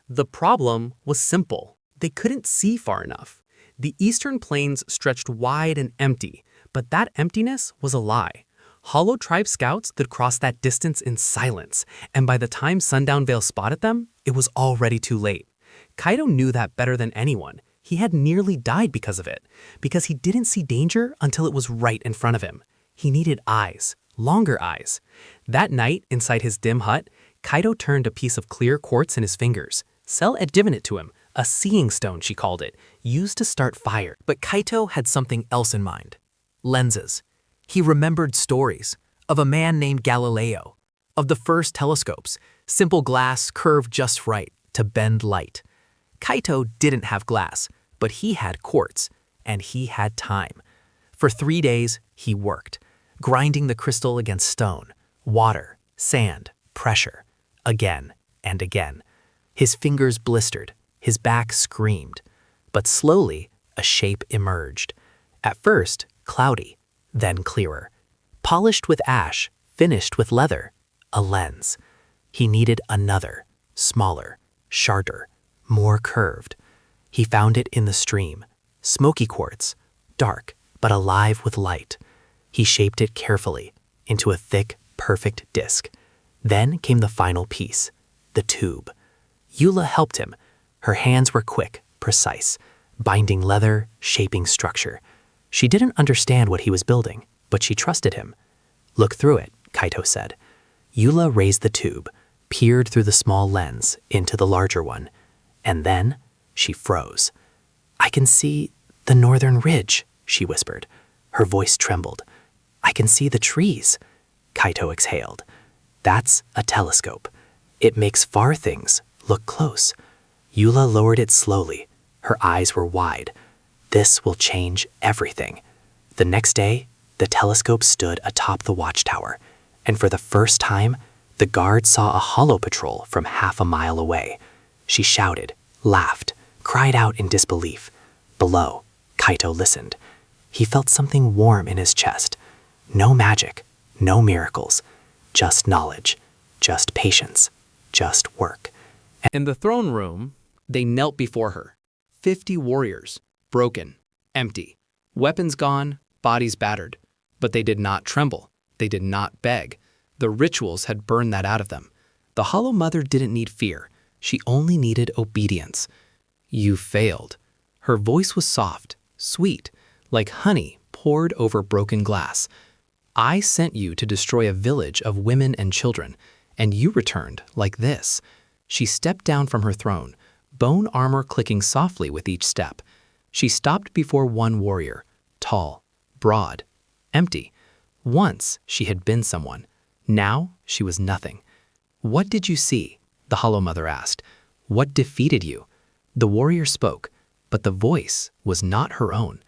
The problem was simple. They couldn't see far enough. The eastern plains stretched wide and empty, but that emptiness was a lie. Hollow Tribe scouts could cross that distance in silence, and by the time Sundown Vale spotted them, it was already too late. Kaito knew that better than anyone. He had nearly died because of it, because he didn't see danger until it was right in front of him. He needed eyes, longer eyes. That night, inside his dim hut, Kaito turned a piece of clear quartz in his fingers. Sel had given it to him, a seeing stone she called it, used to start fire. But Kaito had something else in mind. Lenses. He remembered stories of a man named Galileo, of the first telescopes, simple glass curved just right to bend light. Kaito didn't have glass, but he had quartz, and he had time. For 3 days, he worked, grinding the crystal against stone, water, sand, pressure, again and again. His fingers blistered, his back screamed, but slowly a shape emerged. At first, cloudy, then clearer. Polished with ash, finished with leather, a lens. He needed another, smaller, sharper, more curved. He found it in the stream, smoky quartz, dark but alive with light. He shaped it carefully into a thick, perfect disc. Then came the final piece, the tube. Eula helped him. Her hands were quick, precise, binding leather, shaping structure. She didn't understand what he was building, but she trusted him. Look through it, Kaito said. Eula raised the tube, peered through the small lens into the larger one, and then she froze. I can see the northern ridge, she whispered. Her voice trembled. I can see the trees. Kaito exhaled. That's a telescope. It makes far things look close. Eula lowered it slowly. Her eyes were wide. This will change everything. The next day, the telescope stood atop the watchtower, and for the first time, the guard saw a hollow patrol from half a mile away. She shouted, laughed, cried out in disbelief. Below, Kaito listened. He felt something warm in his chest. No magic, no miracles, just knowledge, just patience, just work. In the throne room, they knelt before her. 50 warriors, broken, empty. Weapons gone, bodies battered. But they did not tremble. They did not beg. The rituals had burned that out of them. The Hollow Mother didn't need fear. She only needed obedience. You failed. Her voice was soft, sweet, like honey poured over broken glass. I sent you to destroy a village of women and children, and you returned like this. She stepped down from her throne, bone armor clicking softly with each step. She stopped before one warrior, tall, broad, empty. Once she had been someone. Now she was nothing. What did you see? The Hollow Mother asked. What defeated you? The warrior spoke, but the voice was not her own.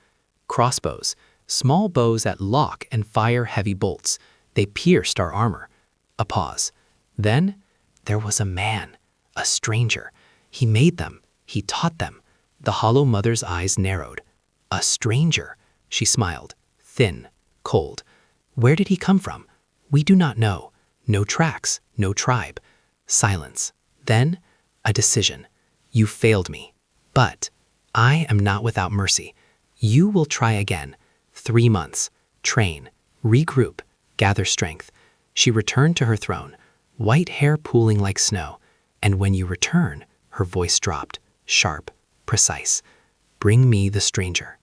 Crossbows, small bows that lock and fire heavy bolts. They pierced our armor. A pause. Then there was a man, a stranger. He made them. He taught them. The Hollow Mother's eyes narrowed. A stranger, she smiled, thin, cold. Where did he come from? We do not know. No tracks, no tribe. Silence. Then, a decision. You failed me. But I am not without mercy. You will try again. 3 months. Train. Regroup. Gather strength. She returned to her throne, white hair pooling like snow. And when you return, her voice dropped, sharp, precise. Bring me the stranger.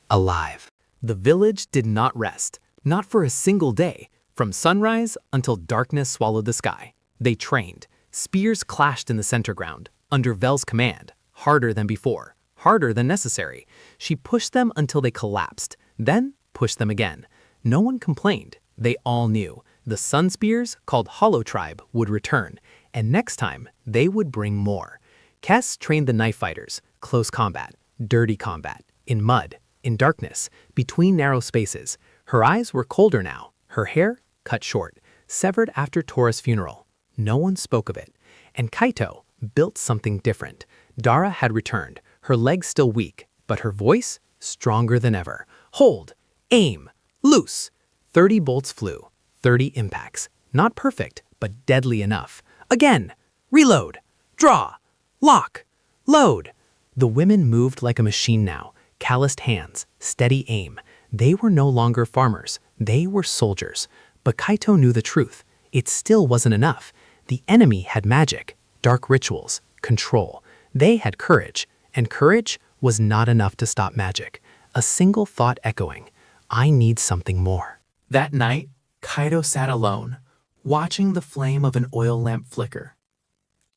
Alive. The village did not rest, not for a single day. From sunrise until darkness swallowed the sky. They trained. Spears clashed in the center ground, under Vel's command, harder than before, harder than necessary. She pushed them until they collapsed, then pushed them again. No one complained. They all knew. The Sun Spears, called Hollow Tribe, would return, and next time, they would bring more. Kess trained the knife fighters, close combat, dirty combat, in mud, in darkness, between narrow spaces. Her eyes were colder now, her hair cut short, severed after Tora's funeral. No one spoke of it. And Kaito built something different. Dara had returned, her legs still weak, but her voice stronger than ever. Hold, aim, loose. 30 bolts flew, 30 impacts. Not perfect, but deadly enough. Again, reload, draw, lock, load. The women moved like a machine now, calloused hands, steady aim. They were no longer farmers, they were soldiers. But Kaito knew the truth. It still wasn't enough. The enemy had magic, dark rituals, control. They had courage, and courage was not enough to stop magic. A single thought echoing, I need something more. That night, Kaito sat alone, watching the flame of an oil lamp flicker.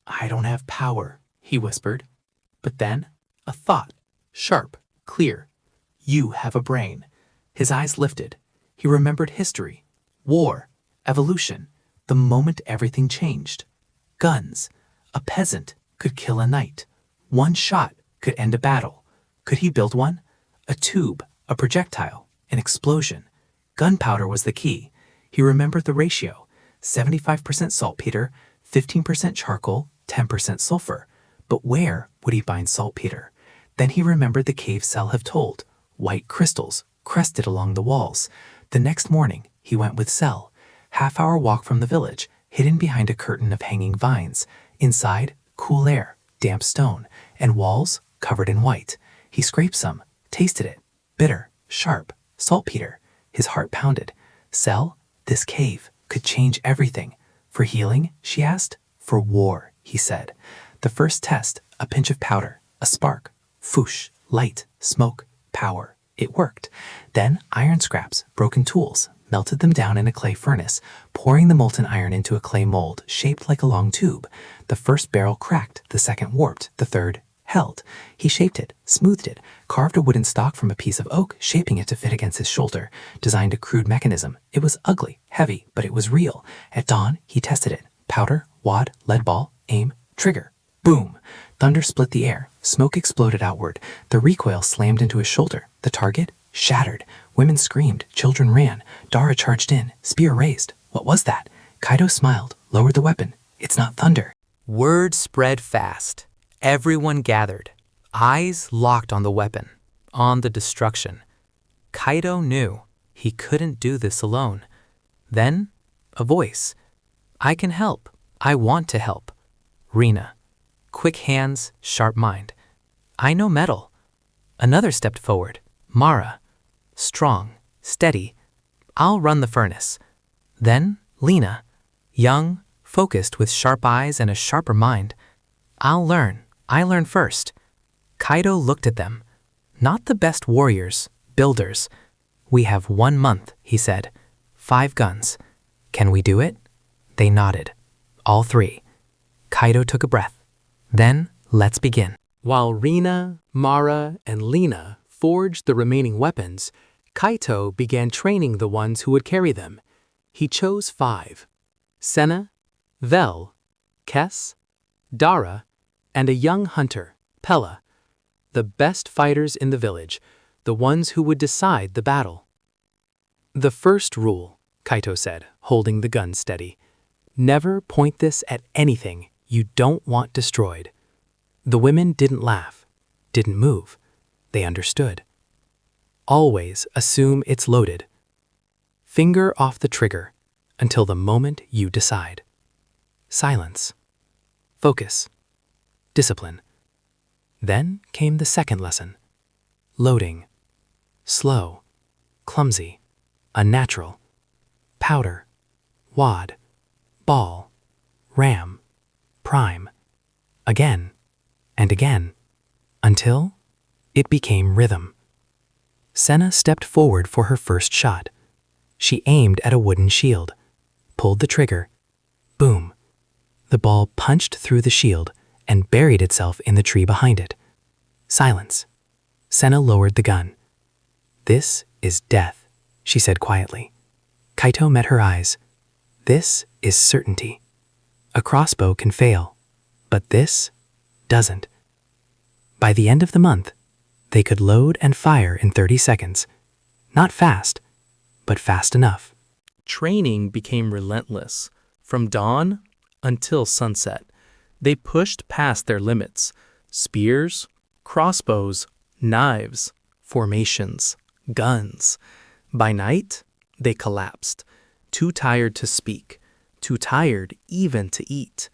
I don't have power, he whispered. But then, a thought, sharp, clear. You have a brain. His eyes lifted. He remembered history. War, evolution, the moment everything changed. Guns. A peasant could kill a knight. One shot could end a battle. Could he build one? A tube, a projectile, an explosion. Gunpowder was the key. He remembered the ratio. 75% saltpeter, 15% charcoal, 10% sulfur. But where would he find saltpeter? Then he remembered the cave cell have told. White crystals, crested along the walls. The next morning, he went with Cell. Half-hour walk from the village, hidden behind a curtain of hanging vines. Inside, cool air, damp stone, and walls covered in white. He scraped some, tasted it. Bitter, sharp, saltpeter. His heart pounded. Cell, this cave could change everything. For healing, she asked. For war, he said. The first test, a pinch of powder, a spark. Foosh, light, smoke, power. It worked. Then iron scraps, broken tools, melted them down in a clay furnace, pouring the molten iron into a clay mold shaped like a long tube. The first barrel cracked, the second warped, the third held. He shaped it, smoothed it, carved a wooden stock from a piece of oak, shaping it to fit against his shoulder, designed a crude mechanism. It was ugly, heavy, but it was real. At dawn, he tested it. Powder, wad, lead ball, aim, trigger. Boom! Thunder split the air. Smoke exploded outward. The recoil slammed into his shoulder. The target shattered. Women screamed. Children ran. Dara charged in. Spear raised. What was that? Kaito smiled, lowered the weapon. It's not thunder. Word spread fast. Everyone gathered. Eyes locked on the weapon, on the destruction. Kaito knew he couldn't do this alone. Then, a voice. I can help. I want to help. Rena. Quick hands, sharp mind. I know metal. Another stepped forward. Mara. strong, steady. I'll run the furnace. Then, Lena, young, focused with sharp eyes and a sharper mind. I'll learn. I learn first. Kaido looked at them. Not the best warriors, builders. We have 1 month, he said. 5 guns. Can we do it? They nodded. All 3. Kaido took a breath. Then, let's begin. While Rina, Mara, and Lena forged the remaining weapons, Kaito began training the ones who would carry them. He chose 5: Senna, Vel, Kess, Dara, and a young hunter, Pella, the best fighters in the village, the ones who would decide the battle. The first rule, Kaito said, holding the gun steady: never point this at anything you don't want destroyed. The women didn't laugh, didn't move. They understood. Always assume it's loaded. Finger off the trigger until the moment you decide. Silence. Focus. Discipline. Then came the second lesson. Loading. Slow. Clumsy. Unnatural. Powder. Wad. Ball. Ram. Prime. Again. And again. Until it became rhythm. Senna stepped forward for her first shot. She aimed at a wooden shield, pulled the trigger. Boom. The ball punched through the shield and buried itself in the tree behind it. Silence. Senna lowered the gun. This is death, she said quietly. Kaito met her eyes. This is certainty. A crossbow can fail, but this doesn't. By the end of the month, they could load and fire in 30 seconds. Not fast, but fast enough. Training became relentless. From dawn until sunset, they pushed past their limits. Spears, crossbows, knives, formations, guns. By night, they collapsed, too tired to speak, too tired even to eat.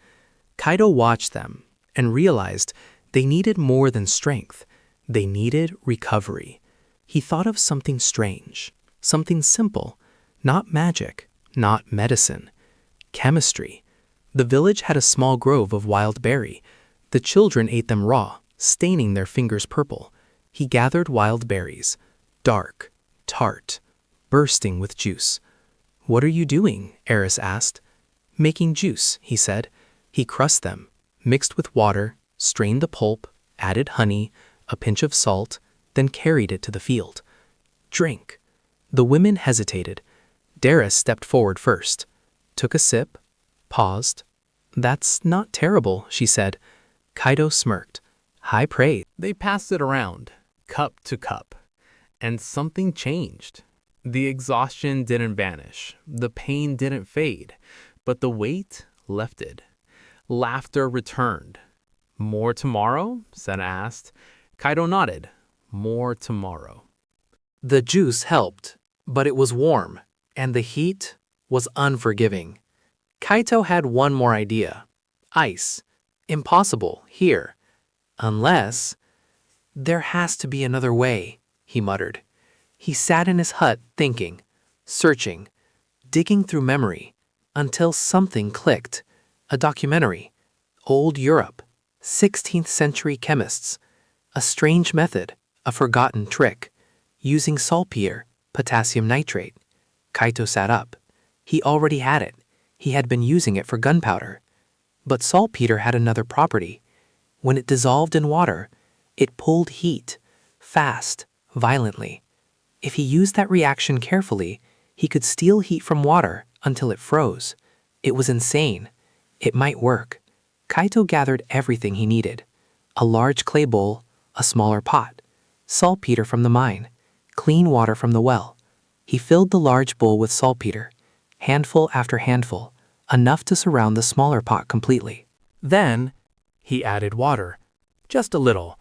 Kaito watched them and realized they needed more than strength. They needed recovery. He thought of something strange, something simple, not magic, not medicine. Chemistry. The village had a small grove of wild berry. The children ate them raw, staining their fingers purple. He gathered wild berries, dark, tart, bursting with juice. "What are you doing?" Eris asked. "Making juice," he said. He crushed them, mixed with water, strained the pulp, added honey, a pinch of salt, then carried it to the field. "Drink." The women hesitated. Dara stepped forward first, took a sip, paused. "That's not terrible," she said. Kaito smirked. High praise. They passed it around, cup to cup, and something changed. The exhaustion didn't vanish, the pain didn't fade, but the weight lifted. Laughter returned. "More tomorrow?" Senna asked. Kaito nodded. "More tomorrow." The juice helped, but it was warm, and the heat was unforgiving. Kaito had one more idea. Ice. Impossible here. Unless... There has to be another way, he muttered. He sat in his hut thinking, searching, digging through memory, until something clicked. A documentary. Old Europe. 16th century chemists. A strange method, a forgotten trick. Using saltpeter, potassium nitrate. Kaito sat up. He already had it. He had been using it for gunpowder. But saltpeter had another property. When it dissolved in water, it pulled heat, fast, violently. If he used that reaction carefully, he could steal heat from water until it froze. It was insane. It might work. Kaito gathered everything he needed. A large clay bowl, a smaller pot, saltpeter from the mine, clean water from the well. He filled the large bowl with saltpeter, handful after handful, enough to surround the smaller pot completely. Then, he added water, just a little.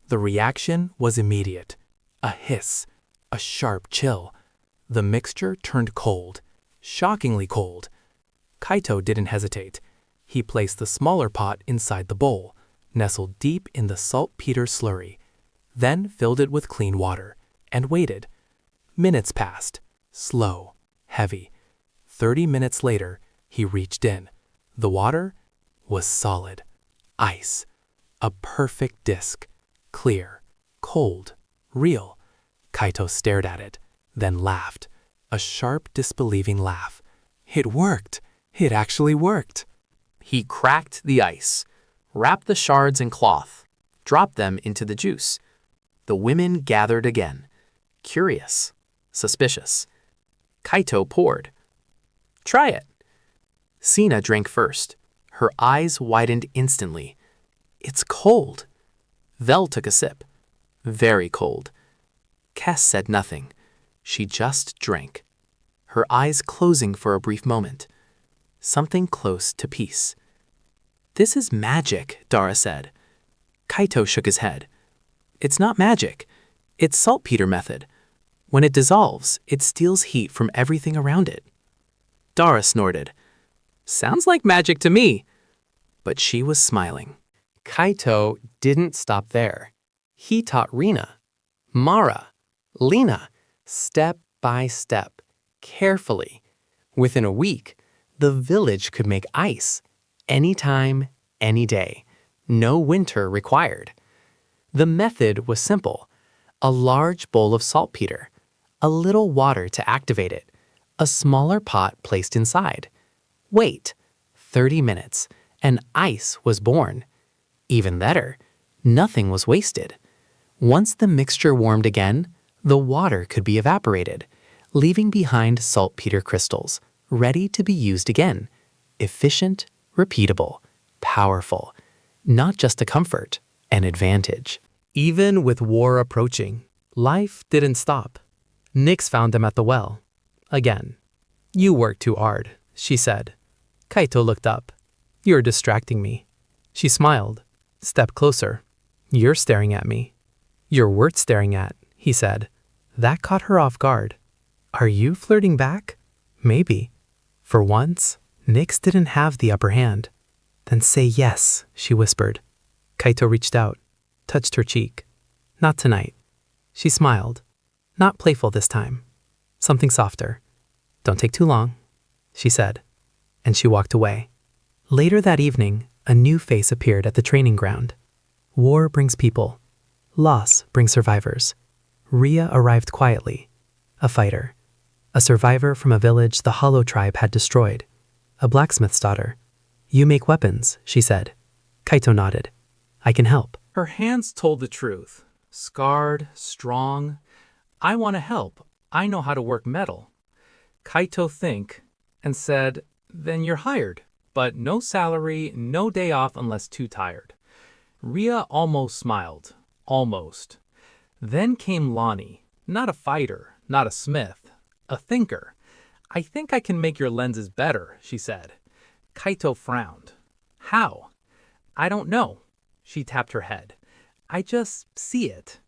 The reaction was immediate. A hiss, a sharp chill. The mixture turned cold, shockingly cold. Kaito didn't hesitate. He placed the smaller pot inside the bowl, nestled deep in the saltpeter slurry, then filled it with clean water, and waited. Minutes passed, slow, heavy. 30 minutes later, he reached in. The water was solid, ice, a perfect disk, clear, cold, real. Kaito stared at it, then laughed, a sharp, disbelieving laugh. It worked! It actually worked! He cracked the ice, wrapped the shards in cloth, dropped them into the juice. The women gathered again, curious, suspicious. Kaito poured. Try it. Sina drank first. Her eyes widened instantly. It's cold. Vel took a sip. Very cold. Kes said nothing. She just drank, her eyes closing for a brief moment. Something close to peace. This is magic, Dara said. Kaito shook his head. It's not magic. It's saltpeter method. When it dissolves, it steals heat from everything around it. Dara snorted. Sounds like magic to me. But she was smiling. Kaito didn't stop there. He taught Rina, Mara, Lena, step by step, carefully. Within a week, the village could make ice. Anytime, any day. No winter required. The method was simple. A large bowl of saltpeter, a little water to activate it, a smaller pot placed inside. Wait, 30 minutes, and ice was born. Even better, nothing was wasted. Once the mixture warmed again, the water could be evaporated, leaving behind saltpeter crystals, ready to be used again. Efficient, repeatable, powerful. Not just a comfort, an advantage. Even with war approaching, life didn't stop. Nyx found them at the well. Again. You work too hard, she said. Kaito looked up. You're distracting me. She smiled. Step closer. You're staring at me. You're worth staring at, he said. That caught her off guard. Are you flirting back? Maybe. For once, Nyx didn't have the upper hand. Then say yes, she whispered. Kaito reached out, touched her cheek. Not tonight. She smiled. Not playful this time. Something softer. Don't take too long, she said. And she walked away. Later that evening, a new face appeared at the training ground. War brings people. Loss brings survivors. Rhea arrived quietly. A fighter. A survivor from a village the Hollow tribe had destroyed. A blacksmith's daughter. You make weapons, she said. Kaito nodded. I can help. Her hands told the truth. Scarred, strong. I want to help. I know how to work metal. Kaito think and said, then you're hired. But no salary, no day off unless too tired. Rhea almost smiled. Almost. Then came Lonnie. Not a fighter, not a smith. A thinker. I think I can make your lenses better, she said. Kaito frowned. How? I don't know. She tapped her head. I just see it.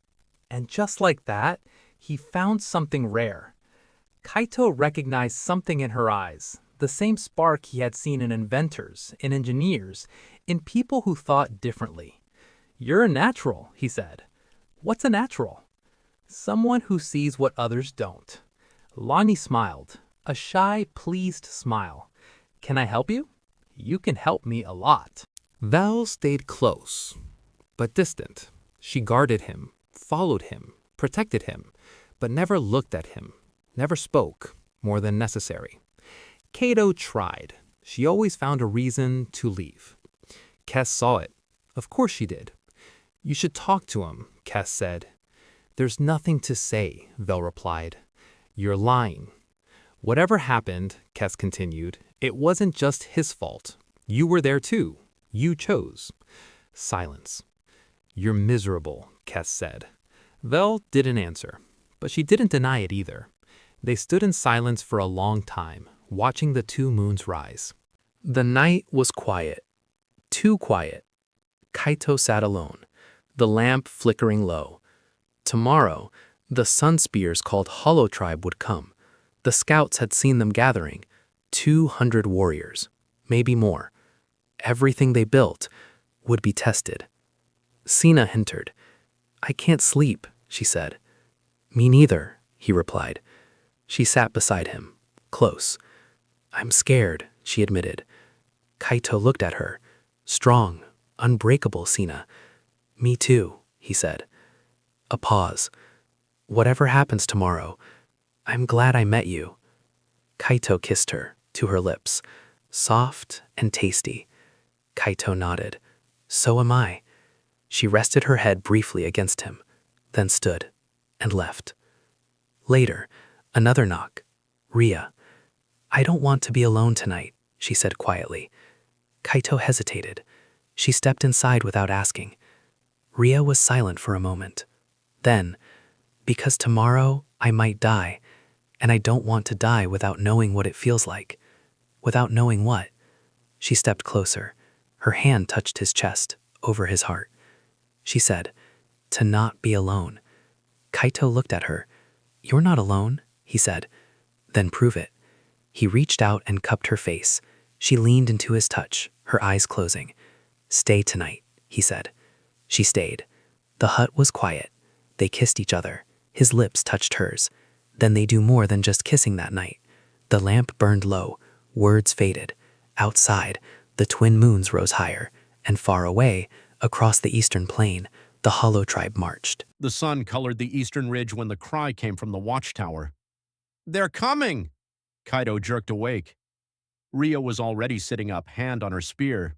And just like that, he found something rare. Kaito recognized something in her eyes, the same spark he had seen in inventors, in engineers, in people who thought differently. You're a natural, he said. What's a natural? Someone who sees what others don't. Lonnie smiled, a shy, pleased smile. Can I help you? You can help me a lot. Val stayed close, but distant. She guarded him, followed him, protected him, but never looked at him, never spoke, more than necessary. Kato tried. She always found a reason to leave. Kes saw it. Of course she did. You should talk to him, Kes said. There's nothing to say, Vel replied. You're lying. Whatever happened, Kes continued, it wasn't just his fault. You were there too. You chose. Silence. You're miserable, Kes said. Vel didn't answer, but she didn't deny it either. They stood in silence for a long time, watching the two moons rise. The night was quiet. Too quiet. Kaito sat alone, the lamp flickering low. Tomorrow, the sun spears called Hollow Tribe would come. The scouts had seen them gathering, 200 warriors, maybe more. Everything they built would be tested. Sina hinted. I can't sleep, she said. Me neither, he replied. She sat beside him, close. I'm scared, she admitted. Kaito looked at her. Strong, unbreakable, Sina. Me too, he said. A pause. Whatever happens tomorrow, I'm glad I met you. Kaito kissed her, to her lips, soft and tasty. Kaito nodded. So am I. She rested her head briefly against him, then stood and left. Later, another knock. Ria. I don't want to be alone tonight, she said quietly. Kaito hesitated. She stepped inside without asking. Ria was silent for a moment. Then, because tomorrow I might die, and I don't want to die without knowing what it feels like. Without knowing what? She stepped closer. Her hand touched his chest, over his heart. She said, to not be alone. Kaito looked at her. You're not alone, he said. Then prove it. He reached out and cupped her face. She leaned into his touch, her eyes closing. Stay tonight, he said. She stayed. The hut was quiet. They kissed each other. His lips touched hers. Then they do more than just kissing that night. The lamp burned low. Words faded. Outside, the twin moons rose higher, and far away, across the eastern plain, the Hollow tribe marched. The sun colored the eastern ridge when the cry came from the watchtower. They're coming! Kaito jerked awake. Ria was already sitting up, hand on her spear.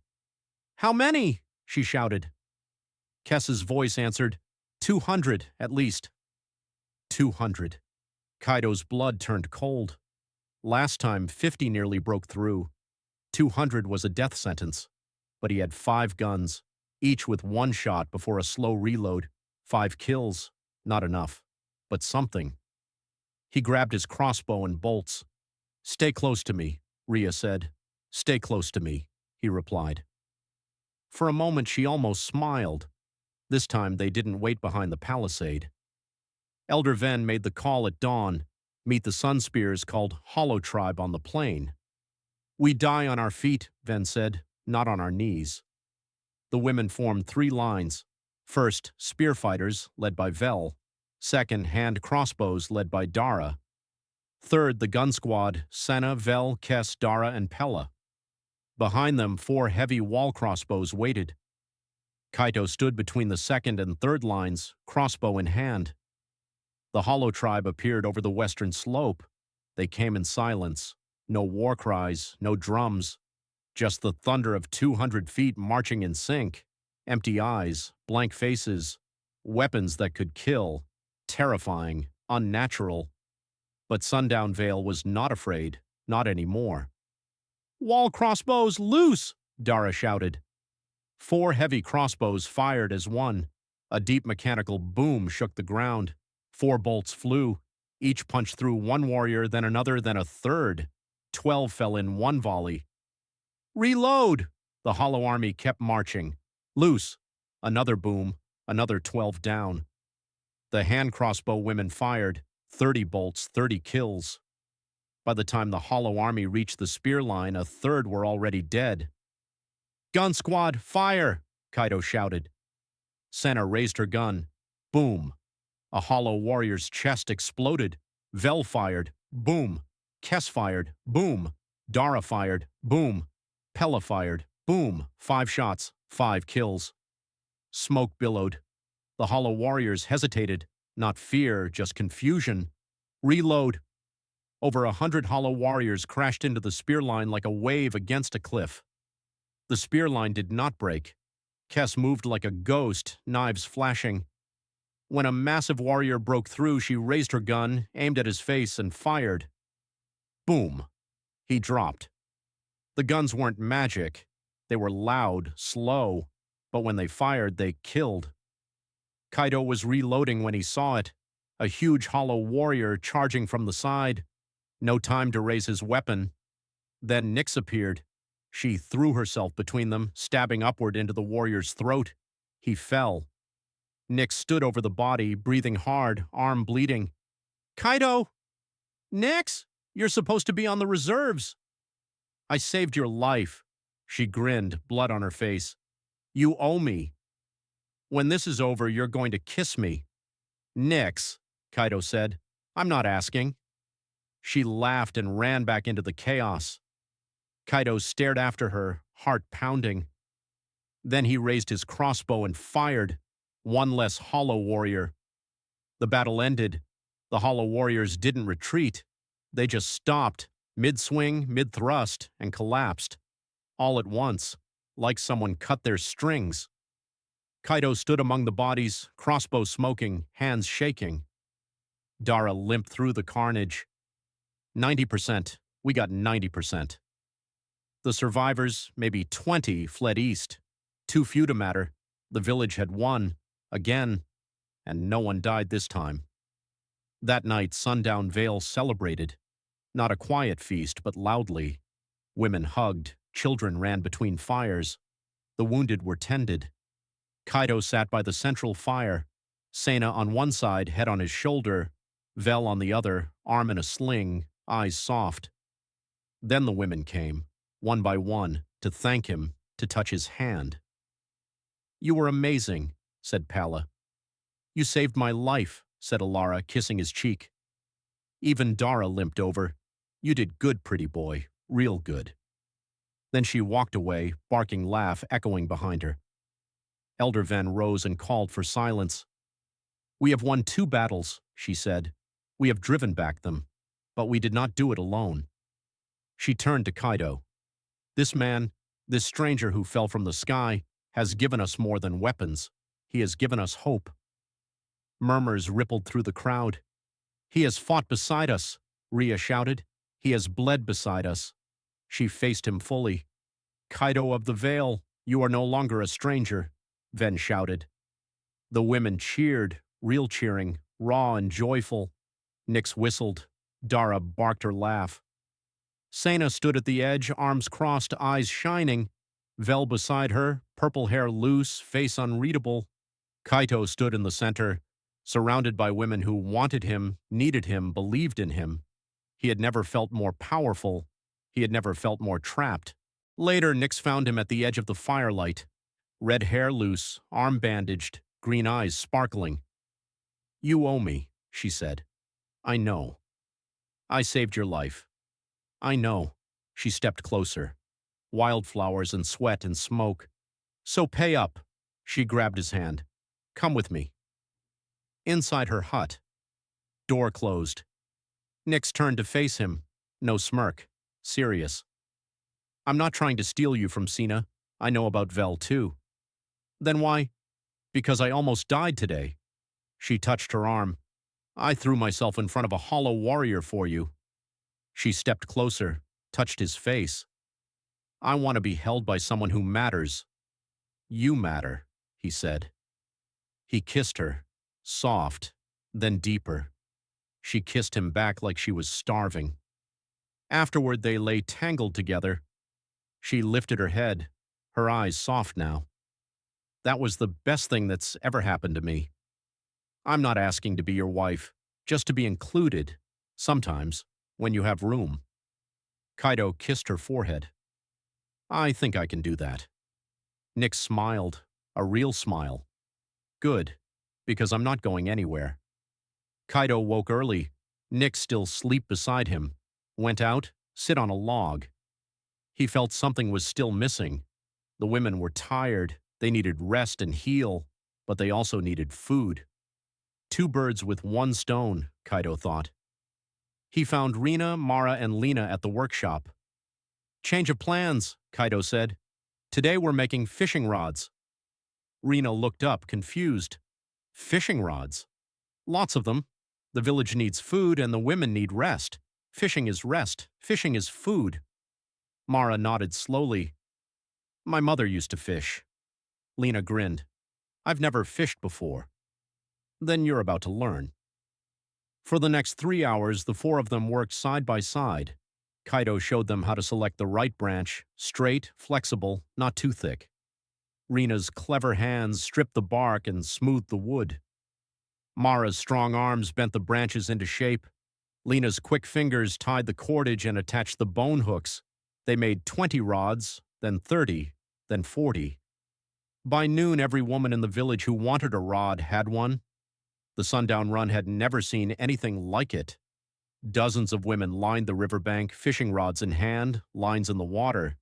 How many? She shouted. Kess's voice answered, 200, at least. 200. Kaito's blood turned cold. Last time, 50 nearly broke through. 200 was a death sentence. But he had 5 guns, each with 1 shot before a slow reload. 5 kills, not enough, but something. He grabbed his crossbow and bolts. Stay close to me, Ria said. Stay close to me, he replied. For a moment she almost smiled. This time they didn't wait behind the palisade. Elder Ven made the call at dawn, meet the Sun Spears called Hollow Tribe on the plain. We die on our feet, Ven said, not on our knees. The women formed 3 lines. First, spear fighters, led by Vel. Second, hand crossbows, led by Dara. Third, the gun squad, Senna, Vel, Kess, Dara, and Pella. Behind them, 4 heavy wall crossbows waited. Kaito stood between the second and third lines, crossbow in hand. The Hollow tribe appeared over the western slope. They came in silence. No war cries, no drums. Just the thunder of 200 feet marching in sync. Empty eyes, blank faces, weapons that could kill. Terrifying, unnatural. But Sundown Vale was not afraid, not anymore. Wall crossbows loose, Dara shouted. 4 heavy crossbows fired as one. A deep mechanical boom shook the ground. 4 bolts flew. Each punched through one warrior, then another, then a third. 12 fell in one volley. Reload! The Hollow army kept marching. Loose. Another boom. Another 12 down. The hand crossbow women fired. 30 bolts, 30 kills. By the time the Hollow army reached the spear line, a third were already dead. Gun squad, fire! Kaito shouted. Senna raised her gun. Boom. A Hollow warrior's chest exploded. Vel fired. Boom. Kess fired. Boom. Dara fired. Boom. Pella fired. Boom. 5 shots. 5 kills. Smoke billowed. The Hollow warriors hesitated. Not fear, just confusion. Reload. Over 100 Hollow warriors crashed into the spear line like a wave against a cliff. The spear line did not break. Kess moved like a ghost, knives flashing. When a massive warrior broke through, she raised her gun, aimed at his face, and fired. Boom. He dropped. The guns weren't magic. They were loud, slow, but when they fired, they killed. Kaito was reloading when he saw it. A huge Hollow warrior charging from the side. No time to raise his weapon. Then Nyx appeared. She threw herself between them, stabbing upward into the warrior's throat. He fell. Nyx stood over the body, breathing hard, arm bleeding. Kaito! Nyx! You're supposed to be on the reserves. I saved your life. She grinned, blood on her face. You owe me. When this is over, you're going to kiss me. Nyx, Kaito said. I'm not asking. She laughed and ran back into the chaos. Kaido stared after her, heart pounding. Then he raised his crossbow and fired. One less hollow warrior. The battle ended. The hollow warriors didn't retreat. They just stopped, mid-swing, mid-thrust, and collapsed. All at once, like someone cut their strings. Kaido stood among the bodies, crossbow smoking, hands shaking. Dara limped through the carnage. 90%. We got 90%. The survivors, maybe 20, fled east. Too few to matter. The village had won, again, and no one died this time. That night, Sundown Vale celebrated. Not a quiet feast, but loudly. Women hugged, children ran between fires. The wounded were tended. Kaido sat by the central fire, Sena on one side, head on his shoulder, Vel on the other, arm in a sling, eyes soft. Then the women came, one by one, to thank him, to touch his hand. "You were amazing," said Palla. "You saved my life," said Alara, kissing his cheek. Even Dara limped over. "You did good, pretty boy, real good." Then she walked away, barking laugh echoing behind her. Elder Ven rose and called for silence. "We have won 2 battles," she said. "We have driven back them, but we did not do it alone." She turned to Kaido. "This man, this stranger who fell from the sky, has given us more than weapons. He has given us hope." Murmurs rippled through the crowd. "He has fought beside us," Ria shouted. "He has bled beside us." She faced him fully. "Kaido of the Vale, you are no longer a stranger," Ven shouted. The women cheered, real cheering, raw and joyful. Nyx whistled. Dara barked her laugh. Sena stood at the edge, arms crossed, eyes shining. Vel beside her, purple hair loose, face unreadable. Kaito stood in the center, surrounded by women who wanted him, needed him, believed in him. He had never felt more powerful. He had never felt more trapped. Later, Nyx found him at the edge of the firelight. Red hair loose, arm bandaged, green eyes sparkling. "You owe me," she said. "I know. I saved your life. I know." She stepped closer. Wildflowers and sweat and smoke. "So pay up." She grabbed his hand. "Come with me." Inside her hut. Door closed. Nyx turned to face him. No smirk. Serious. "I'm not trying to steal you from Sena. I know about Vel too." "Then why?" "Because I almost died today." She touched her arm. "I threw myself in front of a hollow warrior for you." She stepped closer, touched his face. "I want to be held by someone who matters." "You matter," he said. He kissed her, soft, then deeper. She kissed him back like she was starving. Afterward, they lay tangled together. She lifted her head, her eyes soft now. "That was the best thing that's ever happened to me. I'm not asking to be your wife, just to be included, sometimes, when you have room." Kaido kissed her forehead. "I think I can do that." Nyx smiled, a real smile. "Good, because I'm not going anywhere." Kaido woke early, Nyx still asleep beside him, went out, sit on a log. He felt something was still missing. The women were tired, they needed rest and heal, but they also needed food. 2 birds with 1 stone, Kaido thought. He found Rina, Mara, and Lena at the workshop. "Change of plans," Kaido said. "Today we're making fishing rods." Rina looked up, confused. "Fishing rods? Lots of them. The village needs food and the women need rest. Fishing is rest. Fishing is food." Mara nodded slowly. "My mother used to fish." Lena grinned. "I've never fished before." "Then you're about to learn." For the next 3 hours, the 4 of them worked side by side. Kaido showed them how to select the right branch, straight, flexible, not too thick. Rina's clever hands stripped the bark and smoothed the wood. Mara's strong arms bent the branches into shape. Lena's quick fingers tied the cordage and attached the bone hooks. They made 20 rods, then 30, then 40. By noon, every woman in the village who wanted a rod had one. The sundown run had never seen anything like it. Dozens of women lined the riverbank, fishing rods in hand, lines in the water.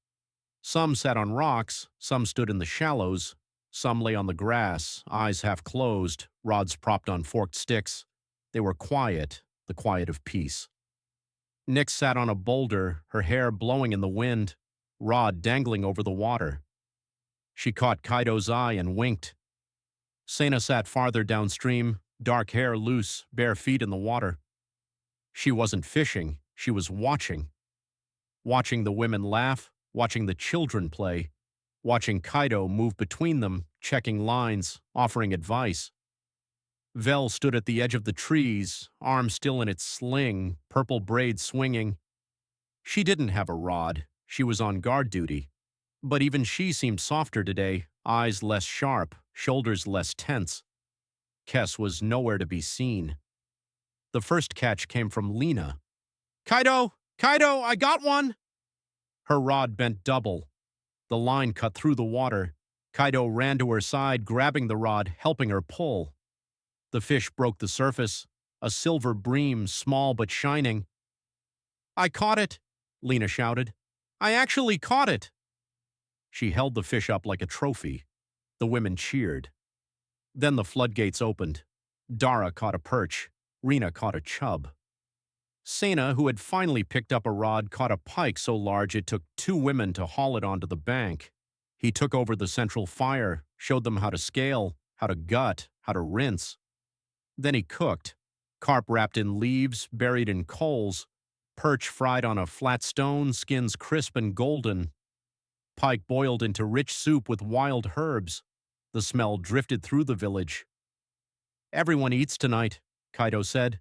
Some sat on rocks, some stood in the shallows, some lay on the grass, eyes half closed, rods propped on forked sticks. They were quiet, the quiet of peace. Nix sat on a boulder, her hair blowing in the wind, rod dangling over the water. She caught Kaido's eye and winked. Sena sat farther downstream, dark hair loose, bare feet in the water. She wasn't fishing, she was watching. Watching the women laugh, watching the children play, watching Kaido move between them, checking lines, offering advice. Vel stood at the edge of the trees, arm still in its sling, purple braid swinging. She didn't have a rod, she was on guard duty. But even she seemed softer today, eyes less sharp, shoulders less tense. Kess was nowhere to be seen. The first catch came from Lena. "Kaido! Kaido, I got one!" Her rod bent double. The line cut through the water. Kaido ran to her side, grabbing the rod, helping her pull. The fish broke the surface, a silver bream, small but shining. "I caught it," Lena shouted. "I actually caught it." She held the fish up like a trophy. The women cheered. Then the floodgates opened. Dara caught a perch. Rena caught a chub. Sena, who had finally picked up a rod, caught a pike so large it took 2 women to haul it onto the bank. He took over the central fire, showed them how to scale, how to gut, how to rinse. Then he cooked. Carp wrapped in leaves, buried in coals. Perch fried on a flat stone, skins crisp and golden. Pike boiled into rich soup with wild herbs. The smell drifted through the village. "Everyone eats tonight," Kaido said.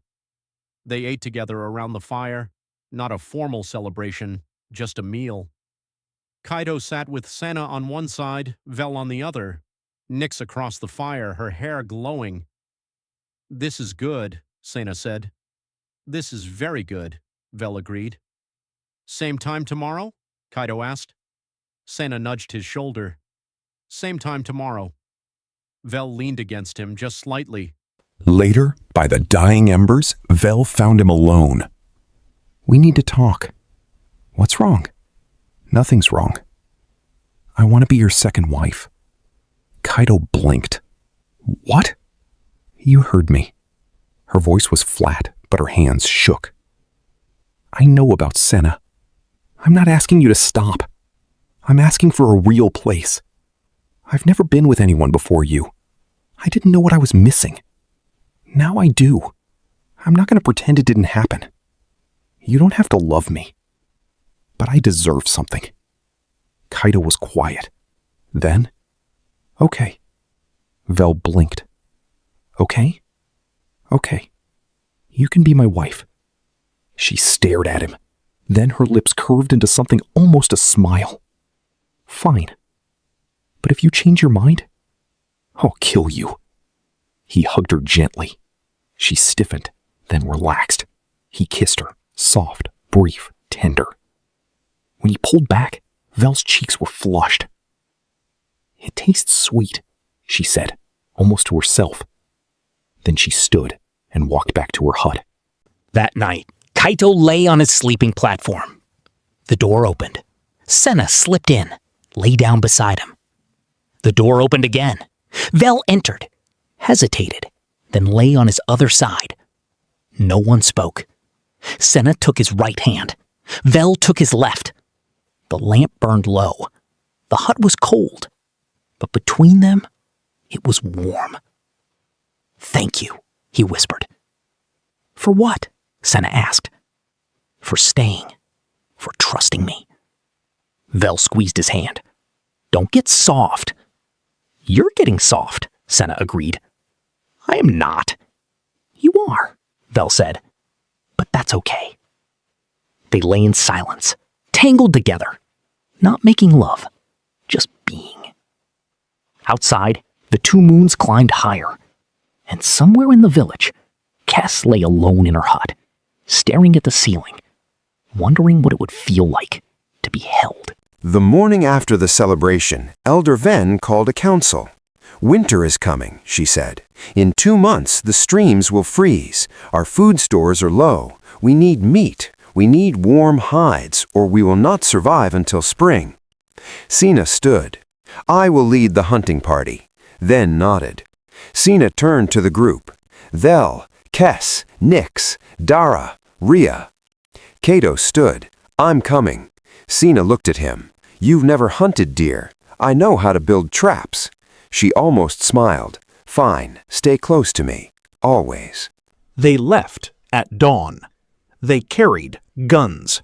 They ate together around the fire, not a formal celebration, just a meal. Kaido sat with Sena on one side, Vel on the other, Nix across the fire, her hair glowing. "This is good," Sena said. "This is very good," Vel agreed. "Same time tomorrow?" Kaido asked. Sena nudged his shoulder. "Same time tomorrow." Vel leaned against him just slightly. Later, by the dying embers, Vel found him alone. "We need to talk." "What's wrong?" "Nothing's wrong. I want to be your second wife." Kaido blinked. "What?" "You heard me." Her voice was flat, but her hands shook. "I know about Sena. I'm not asking you to stop. I'm asking for a real place. I've never been with anyone before you. I didn't know what I was missing. Now I do. I'm not going to pretend it didn't happen. You don't have to love me. But I deserve something." Kaido was quiet. Then, "Okay." Vel blinked. "Okay? Okay. You can be my wife." She stared at him. Then her lips curved into something almost a smile. "Fine. But if you change your mind, I'll kill you." He hugged her gently. She stiffened, then relaxed. He kissed her, soft, brief, tender. When he pulled back, Vel's cheeks were flushed. "It tastes sweet," she said, almost to herself. Then she stood and walked back to her hut. That night, Kaito lay on his sleeping platform. The door opened. Sena slipped in, lay down beside him. The door opened again. Vel entered, hesitated, then lay on his other side. No one spoke. Sena took his right hand. Vel took his left. The lamp burned low. The hut was cold, but between them, it was warm. "Thank you," he whispered. "For what?" Sena asked. "For staying. For trusting me." Vel squeezed his hand. "Don't get soft." "You're getting soft," Sena agreed. "I am not." "You are," Vel said. "But that's okay." They lay in silence, tangled together, not making love, just being. Outside, the 2 moons climbed higher, and somewhere in the village, Kess lay alone in her hut, staring at the ceiling, wondering what it would feel like to be held. The morning after the celebration, Elder Ven called a council. Winter is coming, she said. In 2 months, the streams will freeze. Our food stores are low. We need meat. We need warm hides, or we will not survive until spring. Sina stood. I will lead the hunting party. Then nodded. Sina turned to the group. Vel, Kes, Nix, Dara, Ria. Cato stood. I'm coming. Sina looked at him. You've never hunted deer. I know how to build traps. She almost smiled. Fine, stay close to me. Always. They left at dawn. They carried guns.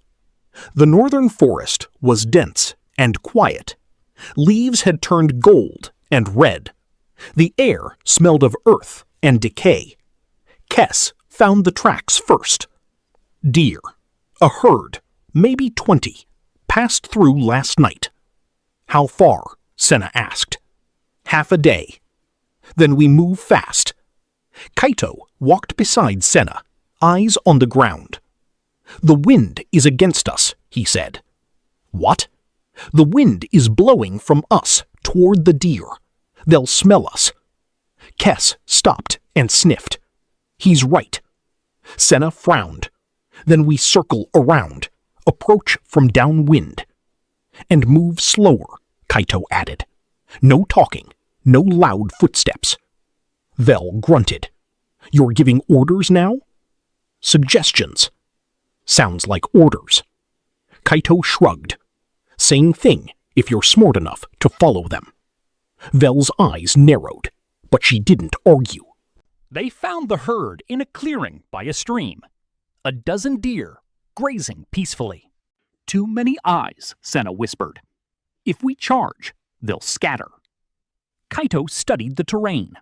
The northern forest was dense and quiet. Leaves had turned gold and red. The air smelled of earth and decay. Kes found the tracks first. Deer, a herd, maybe 20, passed through last night. How far? Senna asked. Half a day. Then we move fast. Kaito walked beside Senna, eyes on the ground. The wind is against us, he said. What? The wind is blowing from us toward the deer. They'll smell us. Kes stopped and sniffed. He's right. Senna frowned. Then we circle around, approach from downwind. And move slower, Kaito added. No talking, no loud footsteps. Vel grunted. You're giving orders now? Suggestions. Sounds like orders. Kaito shrugged. Same thing if you're smart enough to follow them. Vel's eyes narrowed, but she didn't argue. They found the herd in a clearing by a stream. A dozen deer grazing peacefully. Too many eyes, Senna whispered. If we charge, they'll scatter. Kaito studied the terrain.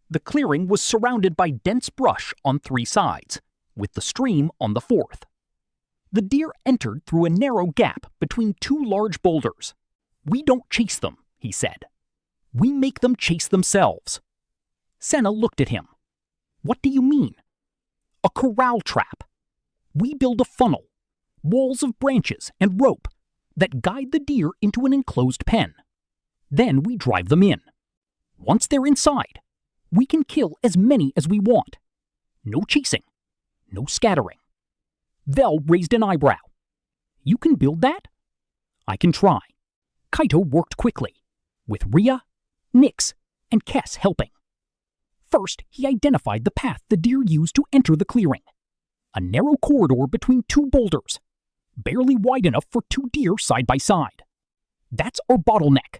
The clearing was surrounded by dense brush on 3 sides, with the stream on the 4th. The deer entered through a narrow gap between 2 large boulders. We don't chase them, he said. We make them chase themselves. Senna looked at him. What do you mean? A corral trap. We build a funnel, walls of branches and rope that guide the deer into an enclosed pen. Then we drive them in. Once they're inside, we can kill as many as we want. No chasing, no scattering. Vel raised an eyebrow. You can build that? I can try. Kaito worked quickly, with Ria, Nix, and Kes helping. First, he identified the path the deer used to enter the clearing. A narrow corridor between 2 boulders, barely wide enough for 2 deer side by side. That's our bottleneck.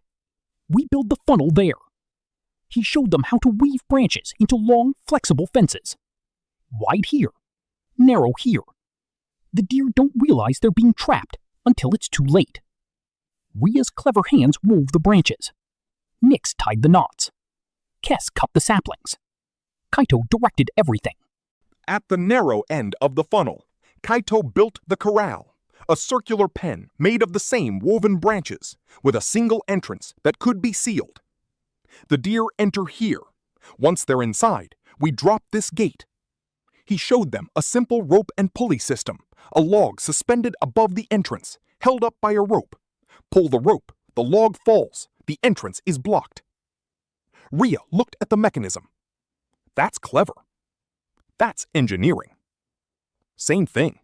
We build the funnel there. He showed them how to weave branches into long, flexible fences. Wide here, narrow here. The deer don't realize they're being trapped until it's too late. Ria's clever hands wove the branches. Nix tied the knots. Kes cut the saplings. Kaito directed everything. At the narrow end of the funnel, Kaito built the corral, a circular pen made of the same woven branches, with a single entrance that could be sealed. The deer enter here. Once they're inside, we drop this gate. He showed them a simple rope and pulley system, a log suspended above the entrance, held up by a rope. Pull the rope, the log falls, the entrance is blocked. Ria looked at the mechanism. That's clever. That's engineering. Same thing.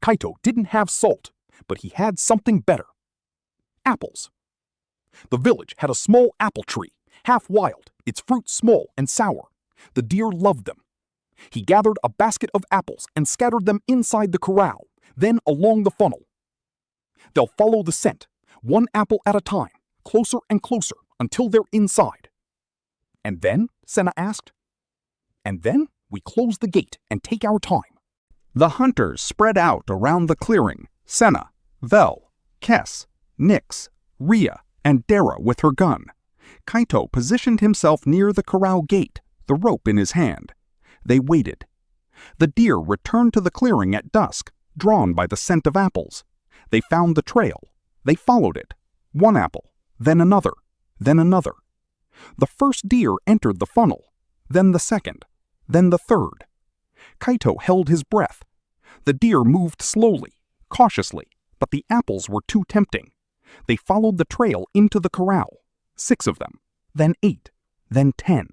Kaito didn't have salt, but he had something better. Apples. The village had a small apple tree, half wild, its fruit small and sour. The deer loved them. He gathered a basket of apples and scattered them inside the corral, then along the funnel. They'll follow the scent, 1 apple at a time, closer and closer until they're inside. And then, Senna asked. And then we close the gate and take our time. The hunters spread out around the clearing, Senna, Vel, Kes, Nix, Ria, and Dara with her gun. Kaito positioned himself near the corral gate, the rope in his hand. They waited. The deer returned to the clearing at dusk, drawn by the scent of apples. They found the trail. They followed it. 1 apple, then another, then another. The first deer entered the funnel, then the second, then the third. Kaito held his breath. The deer moved slowly, cautiously, but the apples were too tempting. They followed the trail into the corral, 6 of them, then 8, then 10.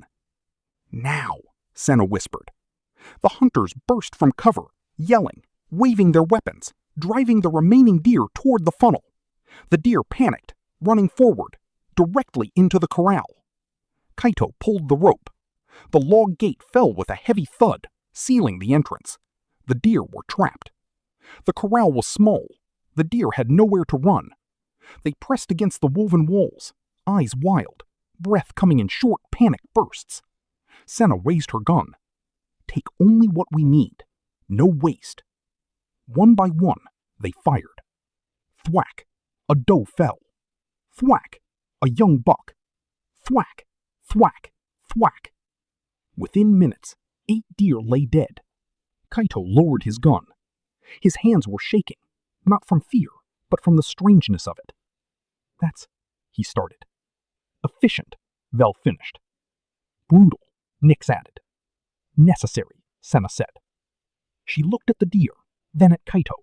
Now, Senna whispered. The hunters burst from cover, yelling, waving their weapons, driving the remaining deer toward the funnel. The deer panicked, running forward, directly into the corral. Kaito pulled the rope. The log gate fell with a heavy thud, sealing the entrance. The deer were trapped. The corral was small. The deer had nowhere to run. They pressed against the woven walls, eyes wild, breath coming in short, panicked bursts. Senna raised her gun. Take only what we need. No waste. One by one, they fired. Thwack! A doe fell. Thwack! A young buck. Thwack! Thwack! Thwack! Within minutes, 8 deer lay dead. Kaito lowered his gun. His hands were shaking, not from fear, but from the strangeness of it. That's, he started. Efficient, Vel finished. Brutal, Nix added. Necessary, Senna said. She looked at the deer, then at Kaito.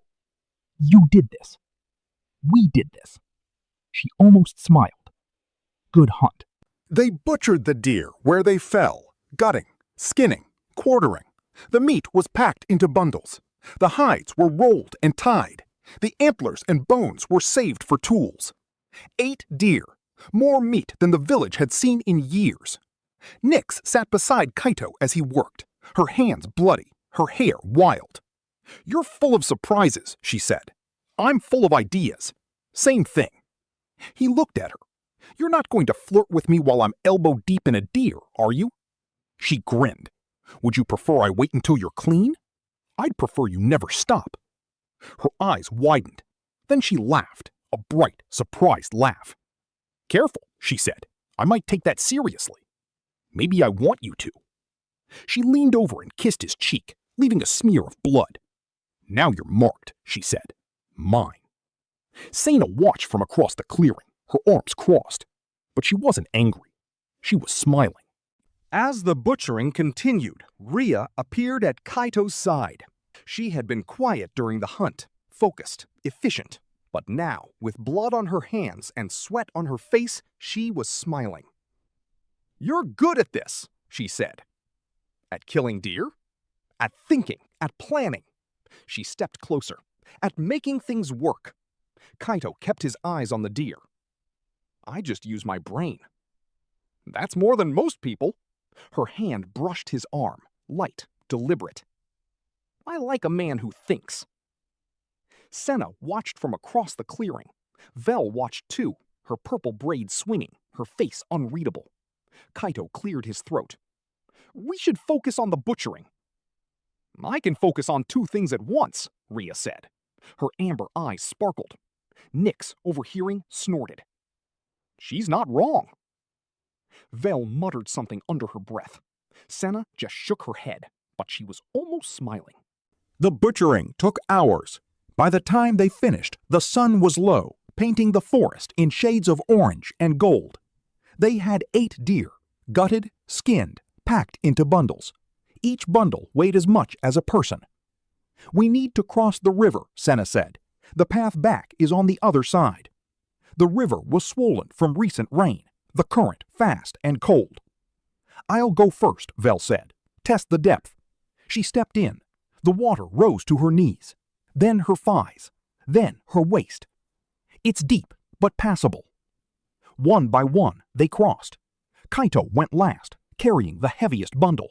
You did this. We did this. She almost smiled. Good hunt. They butchered the deer where they fell, gutting, skinning, quartering. The meat was packed into bundles. The hides were rolled and tied. The antlers and bones were saved for tools. 8 deer, more meat than the village had seen in years. Nix sat beside Kaito as he worked, her hands bloody, her hair wild. You're full of surprises, she said. I'm full of ideas. Same thing. He looked at her. You're not going to flirt with me while I'm elbow deep in a deer, are you? She grinned. Would you prefer I wait until you're clean? I'd prefer you never stop. Her eyes widened. Then she laughed, a bright, surprised laugh. Careful, she said. I might take that seriously. Maybe I want you to. She leaned over and kissed his cheek, leaving a smear of blood. Now you're marked, she said. Mine. Sena watched from across the clearing, her arms crossed. But she wasn't angry. She was smiling. As the butchering continued, Rhea appeared at Kaito's side. She had been quiet during the hunt, focused, efficient. But now, with blood on her hands and sweat on her face, she was smiling. You're good at this, she said. At killing deer? At thinking, at planning. She stepped closer. At making things work. Kaito kept his eyes on the deer. I just use my brain. That's more than most people. Her hand brushed his arm, light, deliberate. I like a man who thinks. Senna watched from across the clearing. Vel watched too, her purple braids swinging, her face unreadable. Kaito cleared his throat. We should focus on the butchering. I can focus on 2 things at once, Rhea said. Her amber eyes sparkled. Nix, overhearing, snorted. She's not wrong. Vel muttered something under her breath. Senna just shook her head, but she was almost smiling. The butchering took hours. By the time they finished, the sun was low, painting the forest in shades of orange and gold. They had 8 deer, gutted, skinned, packed into bundles. Each bundle weighed as much as a person. We need to cross the river, Senna said. The path back is on the other side. The river was swollen from recent rain, the current fast and cold. I'll go first, Vel said. Test the depth. She stepped in. The water rose to her knees, then her thighs, then her waist. It's deep, but passable. One by one, they crossed. Kaito went last, carrying the heaviest bundle.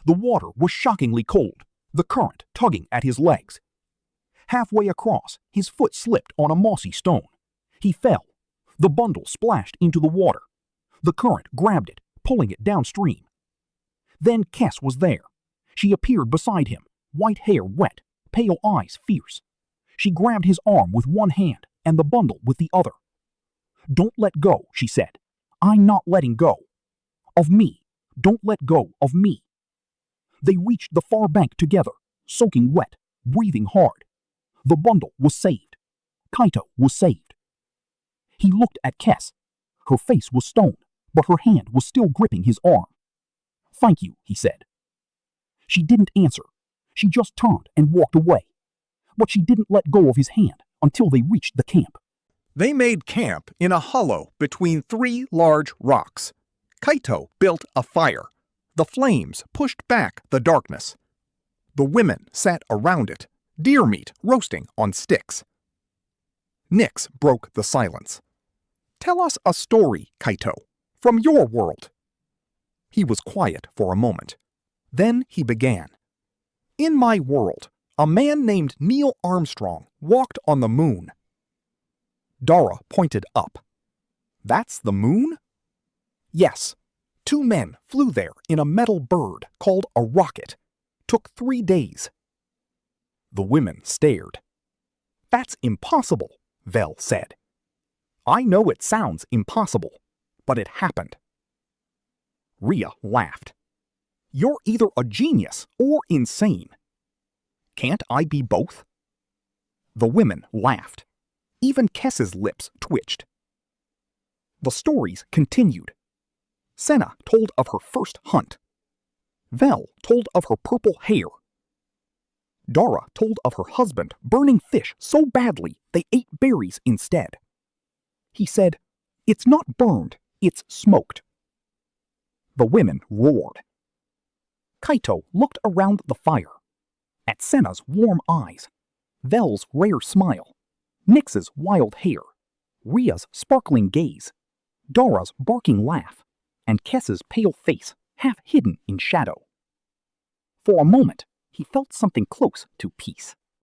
The water was shockingly cold, the current tugging at his legs. Halfway across, his foot slipped on a mossy stone. He fell. The bundle splashed into the water. The current grabbed it, pulling it downstream. Then Kess was there. She appeared beside him, white hair wet, pale eyes fierce. She grabbed his arm with one hand and the bundle with the other. Don't let go, she said. I'm not letting go. Of me. Don't let go of me. They reached the far bank together, soaking wet, breathing hard. The bundle was saved. Kaito was saved. He looked at Kess. Her face was stone, but her hand was still gripping his arm. Thank you, he said. She didn't answer. She just turned and walked away. But she didn't let go of his hand until they reached the camp. They made camp in a hollow between 3 large rocks. Kaito built a fire. The flames pushed back the darkness. The women sat around it, deer meat roasting on sticks. Nix broke the silence. Tell us a story, Kaito, from your world. He was quiet for a moment. Then he began. In my world, a man named Neil Armstrong walked on the moon. Dara pointed up. That's the moon? Yes. 2 men flew there in a metal bird called a rocket. Took 3 days. The women stared. That's impossible, Vel said. I know it sounds impossible, but it happened. Rhea laughed. You're either a genius or insane. Can't I be both? The women laughed. Even Kess's lips twitched. The stories continued. Senna told of her first hunt. Vel told of her purple hair. Dara told of her husband burning fish so badly they ate berries instead. He said, "It's not burned, it's smoked." The women roared. Kaito looked around the fire. At Senna's warm eyes, Vel's rare smile, Nix's wild hair, Rhea's sparkling gaze, Dara's barking laugh, and Kess's pale face half hidden in shadow. For a moment, he felt something close to peace.